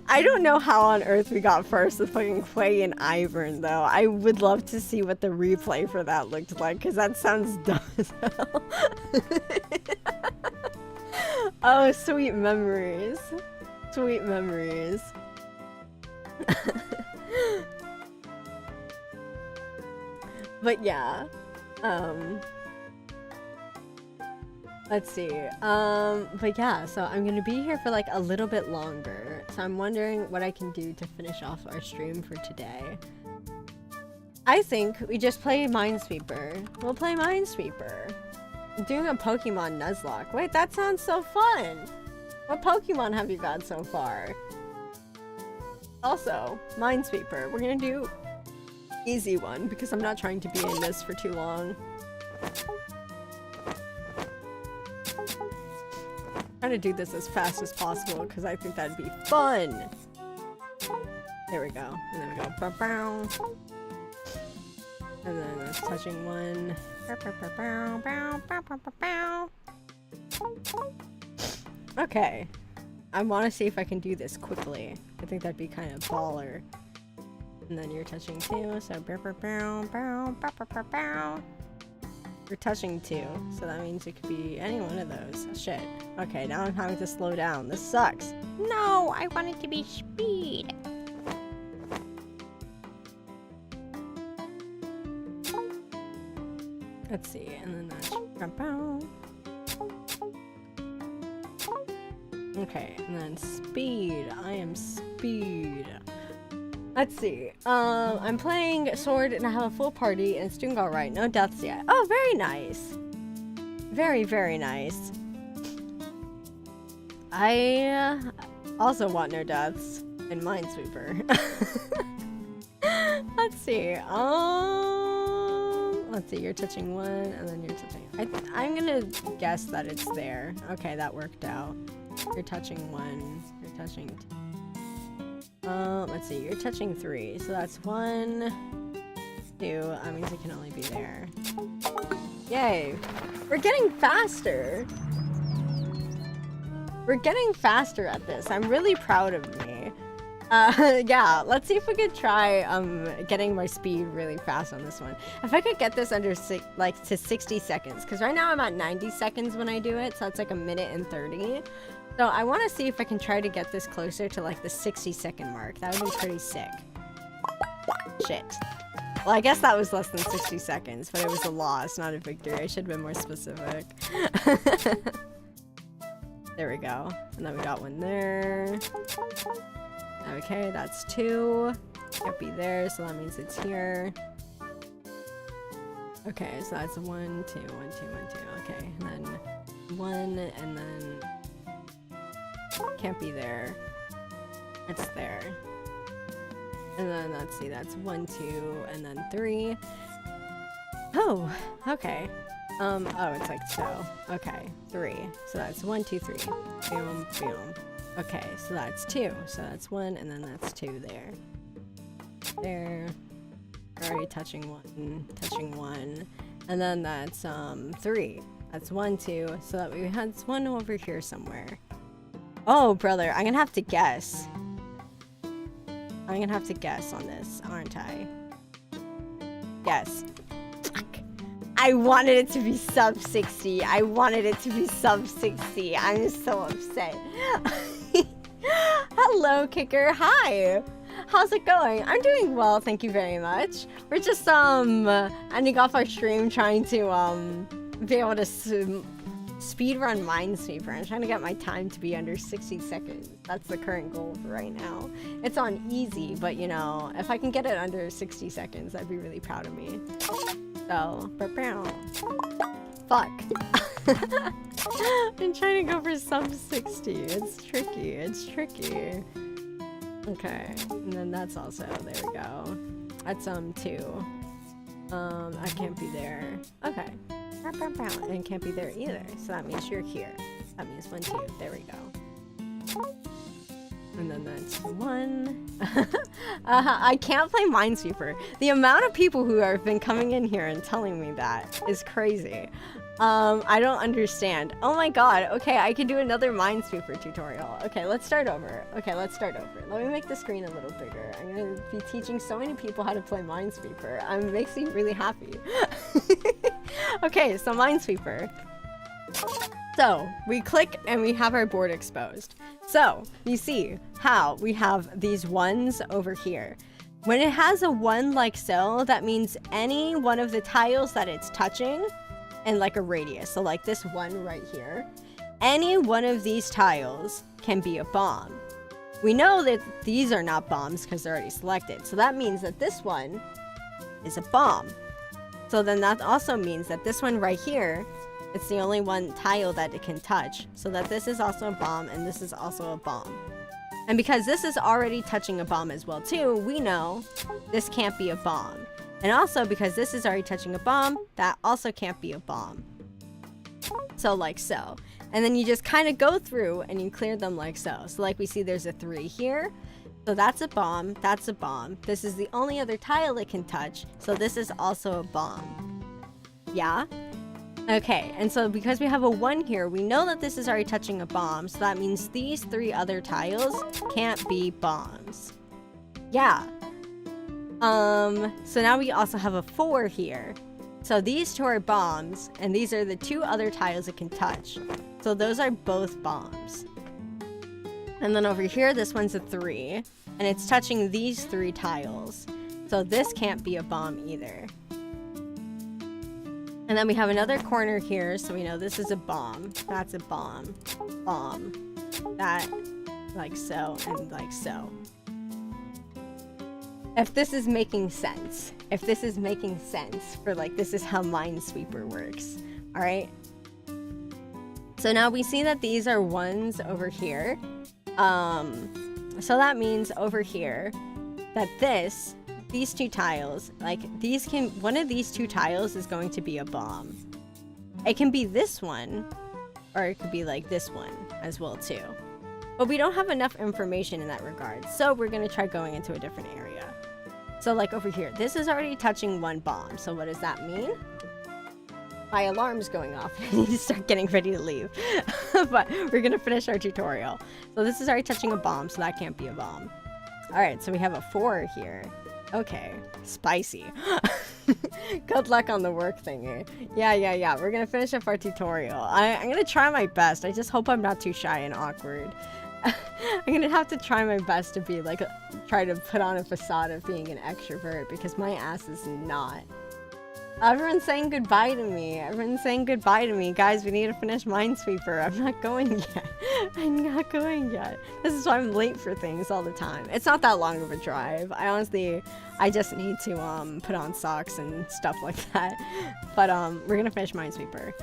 I don't know how on earth we got first with fucking Quay and Ivern, though. I would love to see what the replay for that looked like, because that sounds dumb as hell. Oh, sweet memories. Sweet memories. But yeah. Let's see. But yeah, so I'm gonna be here for like a little bit longer. So I'm wondering what I can do to finish off our stream for today. I think we just play Minesweeper. We'll play Minesweeper. I'm doing a Pokemon Nuzlocke. Wait, that sounds so fun! What Pokemon have you got so far? Also, Minesweeper. We're gonna do easy one because I'm not trying to be in this for too long. Trying to do this as fast as possible because I think that'd be fun. There we go. And then we go bow bow. And then it's touching one. Okay. I want to see if I can do this quickly. I think that'd be kind of baller. And then you're touching two, so you're touching two, so that means it could be any one of those. Shit. Okay, now I'm having to slow down. This sucks. No, I want it to be speed. Let's see, and then that's... Okay, and then speed. I am speed. Let's see. I'm playing Sword and I have a full party and it's doing alright. No deaths yet. Oh, very nice. Very, very nice. I also want no deaths in Minesweeper. Let's see. Let's see. You're touching one and then you're touching... I'm gonna guess that it's there. Okay, that worked out. You're touching one. You're touching two. Let's see, you're touching three, so that's 1, 2, that means it can only be there. Yay! We're getting faster! We're getting faster at this, I'm really proud of me. Yeah, let's see if we could try, getting my speed really fast on this one. If I could get this under, to 60 seconds, because right now I'm at 90 seconds when I do it, so it's like 1 minute and 30. So I want to see if I can try to get this closer to like the 60-second mark. That would be pretty sick. Shit. Well, I guess that was less than 60 seconds, but it was a loss, not a victory. I should have been more specific. There we go. And then we got one there. Okay, that's 2. Can't be there, so that means it's here. Okay, so that's 1, 2, 1, 2, 1, 2. Okay, and then 1, and then... Can't be there. It's there. And then let's see, that's 1, 2, and then 3. Oh, okay. Oh, it's like so. Okay, 3. So that's 1, 2, 3. Boom, boom. Okay, so that's 2. So that's 1, and then that's 2 there. There. Already touching 1. And then that's 3. That's 1, 2. So that we had one over here somewhere. Oh, brother, I'm gonna have to guess. I'm gonna have to guess on this, aren't I? Yes. Fuck. I wanted it to be sub 60. I wanted it to be sub 60. I'm so upset. Hello, Kicker. Hi. How's it going? I'm doing well, thank you very much. We're just, ending off our stream trying to, be able to speedrun Minesweeper. I'm trying to get my time to be under 60 seconds. That's the current goal for right now. It's on easy, but you know, if I can get it under 60 seconds, I'd be really proud of me. So, fuck. I'm trying to go for sub 60. It's tricky. It's tricky. Okay, and then that's also, there we go. That's 2. I can't be there. Okay. And can't be there either. So that means you're here. That means 1, 2. There we go. And then that's 1. I can't play Minesweeper. The amount of people who have been coming in here and telling me that is crazy. I don't understand. Oh my god. Okay, I can do another Minesweeper tutorial. Okay, let's start over. Let me make the screen a little bigger. I'm gonna be teaching so many people how to play Minesweeper. It makes me really happy. Okay, so Minesweeper. So, we click and we have our board exposed. So, you see how we have these ones over here. When it has a 1 like so, that means any one of the tiles that it's touching and like a radius. So like this one right here. Any one of these tiles can be a bomb. We know that these are not bombs because they're already selected. So that means that this one is a bomb. So then that also means that this one right here, it's the only one tile that it can touch. So that this is also a bomb and this is also a bomb. And because this is already touching a bomb as well too, we know this can't be a bomb. And also because this is already touching a bomb, that also can't be a bomb. So like so. And then you just kind of go through and you clear them like so. So like we see there's a 3 here. So that's a bomb, that's a bomb. This is the only other tile it can touch. So this is also a bomb. Yeah? Okay, and so because we have a 1 here, we know that this is already touching a bomb. So that means these 3 other tiles can't be bombs. Yeah. So now we also have a 4 here. So these 2 are bombs, and these are the 2 other tiles it can touch. So those are both bombs. And then over here, this one's a 3, and it's touching these 3 tiles. So this can't be a bomb either. And then we have another corner here, so we know this is a bomb. That's a bomb. Bomb. That, like so, and like so. If this is making sense. If this is making sense for like, this is how Minesweeper works. Alright? So now we see that these are 1s over here. So that means over here that these 2 tiles, like these can, one of these 2 tiles is going to be a bomb. It can be this one, or it could be like this one as well too. But we don't have enough information in that regard, so we're gonna try going into a different area. So like over here, this is already touching 1 bomb. So what does that mean? My alarm's going off. I need to start getting ready to leave. But we're gonna finish our tutorial. So this is already touching a bomb, so that can't be a bomb. Alright, so we have a 4 here. Okay, spicy. Good luck on the work thingy. Yeah. We're gonna finish up our tutorial. I'm gonna try my best. I just hope I'm not too shy and awkward. I'm gonna have to try my best to be like, try to put on a facade of being an extrovert because my ass is not. Everyone's saying goodbye to me. Guys, we need to finish Minesweeper. I'm not going yet. This is why I'm late for things all the time. It's not that long of a drive. I just need to put on socks and stuff like that. But we're gonna finish Minesweeper.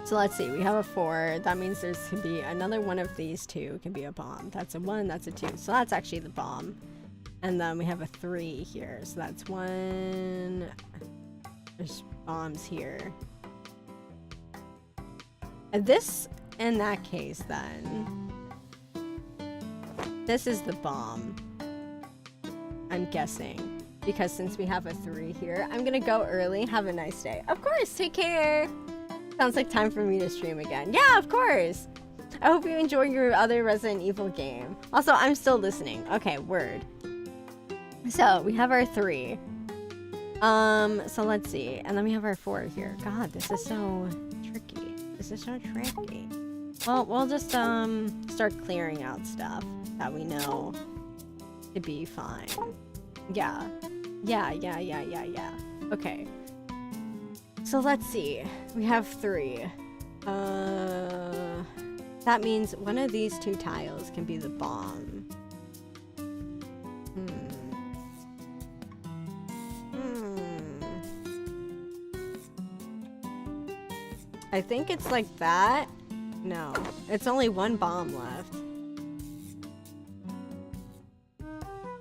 So let's see, we have a 4. That means there's can be another one of these 2 can be a bomb. That's a 1, that's a 2. So that's actually the bomb. And then we have a 3 here. So that's 1. There's bombs here. And this, in that case then, this is the bomb. I'm guessing. Because since we have a 3 here, I'm gonna go early. Have a nice day. Of course, take care! Sounds like time for me to stream again. Yeah, of course! I hope you enjoy your other Resident Evil game. Also, I'm still listening. Okay, word. So, we have our 3. So let's see. And then we have our 4 here. God, this is so tricky. Well, we'll just, start clearing out stuff that we know to be fine. Yeah. Okay. So let's see. We have 3. That means one of these 2 tiles can be the bomb. I think it's like that. No, it's only 1 bomb left.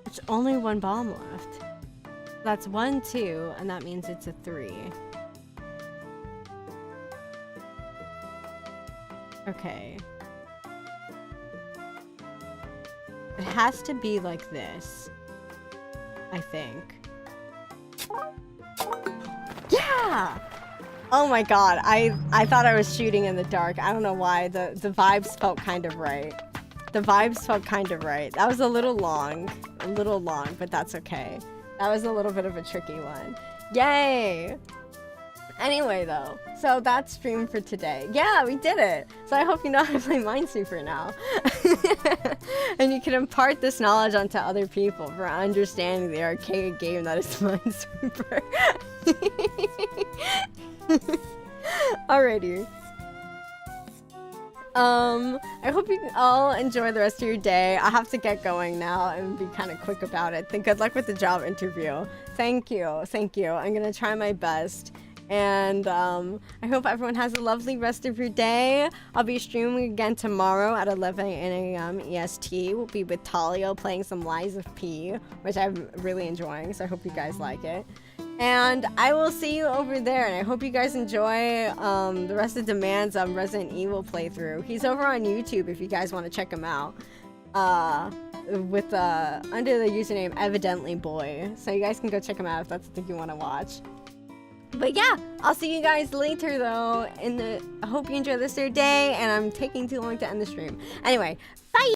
It's only 1 bomb left. That's 1, 2, and that means it's a 3. Okay. It has to be like this, I think. Yeah! Oh my god, I thought I was shooting in the dark. I don't know why. The vibes felt kind of right. The vibes felt kind of right. That was a little long, but that's okay. That was a little bit of a tricky one. Yay! Anyway, though, so that's stream for today. Yeah, we did it! So I hope you know how to play Minesweeper now. And you can impart this knowledge onto other people for understanding the archaic game that is Minesweeper. Alrighty. I hope you all enjoy the rest of your day. I have to get going now and be kind of quick about it. Good luck with the job interview. Thank you. I'm gonna try my best. And I hope everyone has a lovely rest of your day. I'll be streaming again tomorrow at 11 a.m. EST. We'll be with Talio playing some Lies of P, which I'm really enjoying, so I hope you guys like it. And I will see you over there, and I hope you guys enjoy the rest of Demand's Resident Evil playthrough. He's over on YouTube if you guys want to check him out. With under the username Evidently Boy. So you guys can go check him out if that's the thing you want to watch. But yeah, I'll see you guys later though. I hope you enjoy this your day, and I'm taking too long to end the stream. Anyway, bye!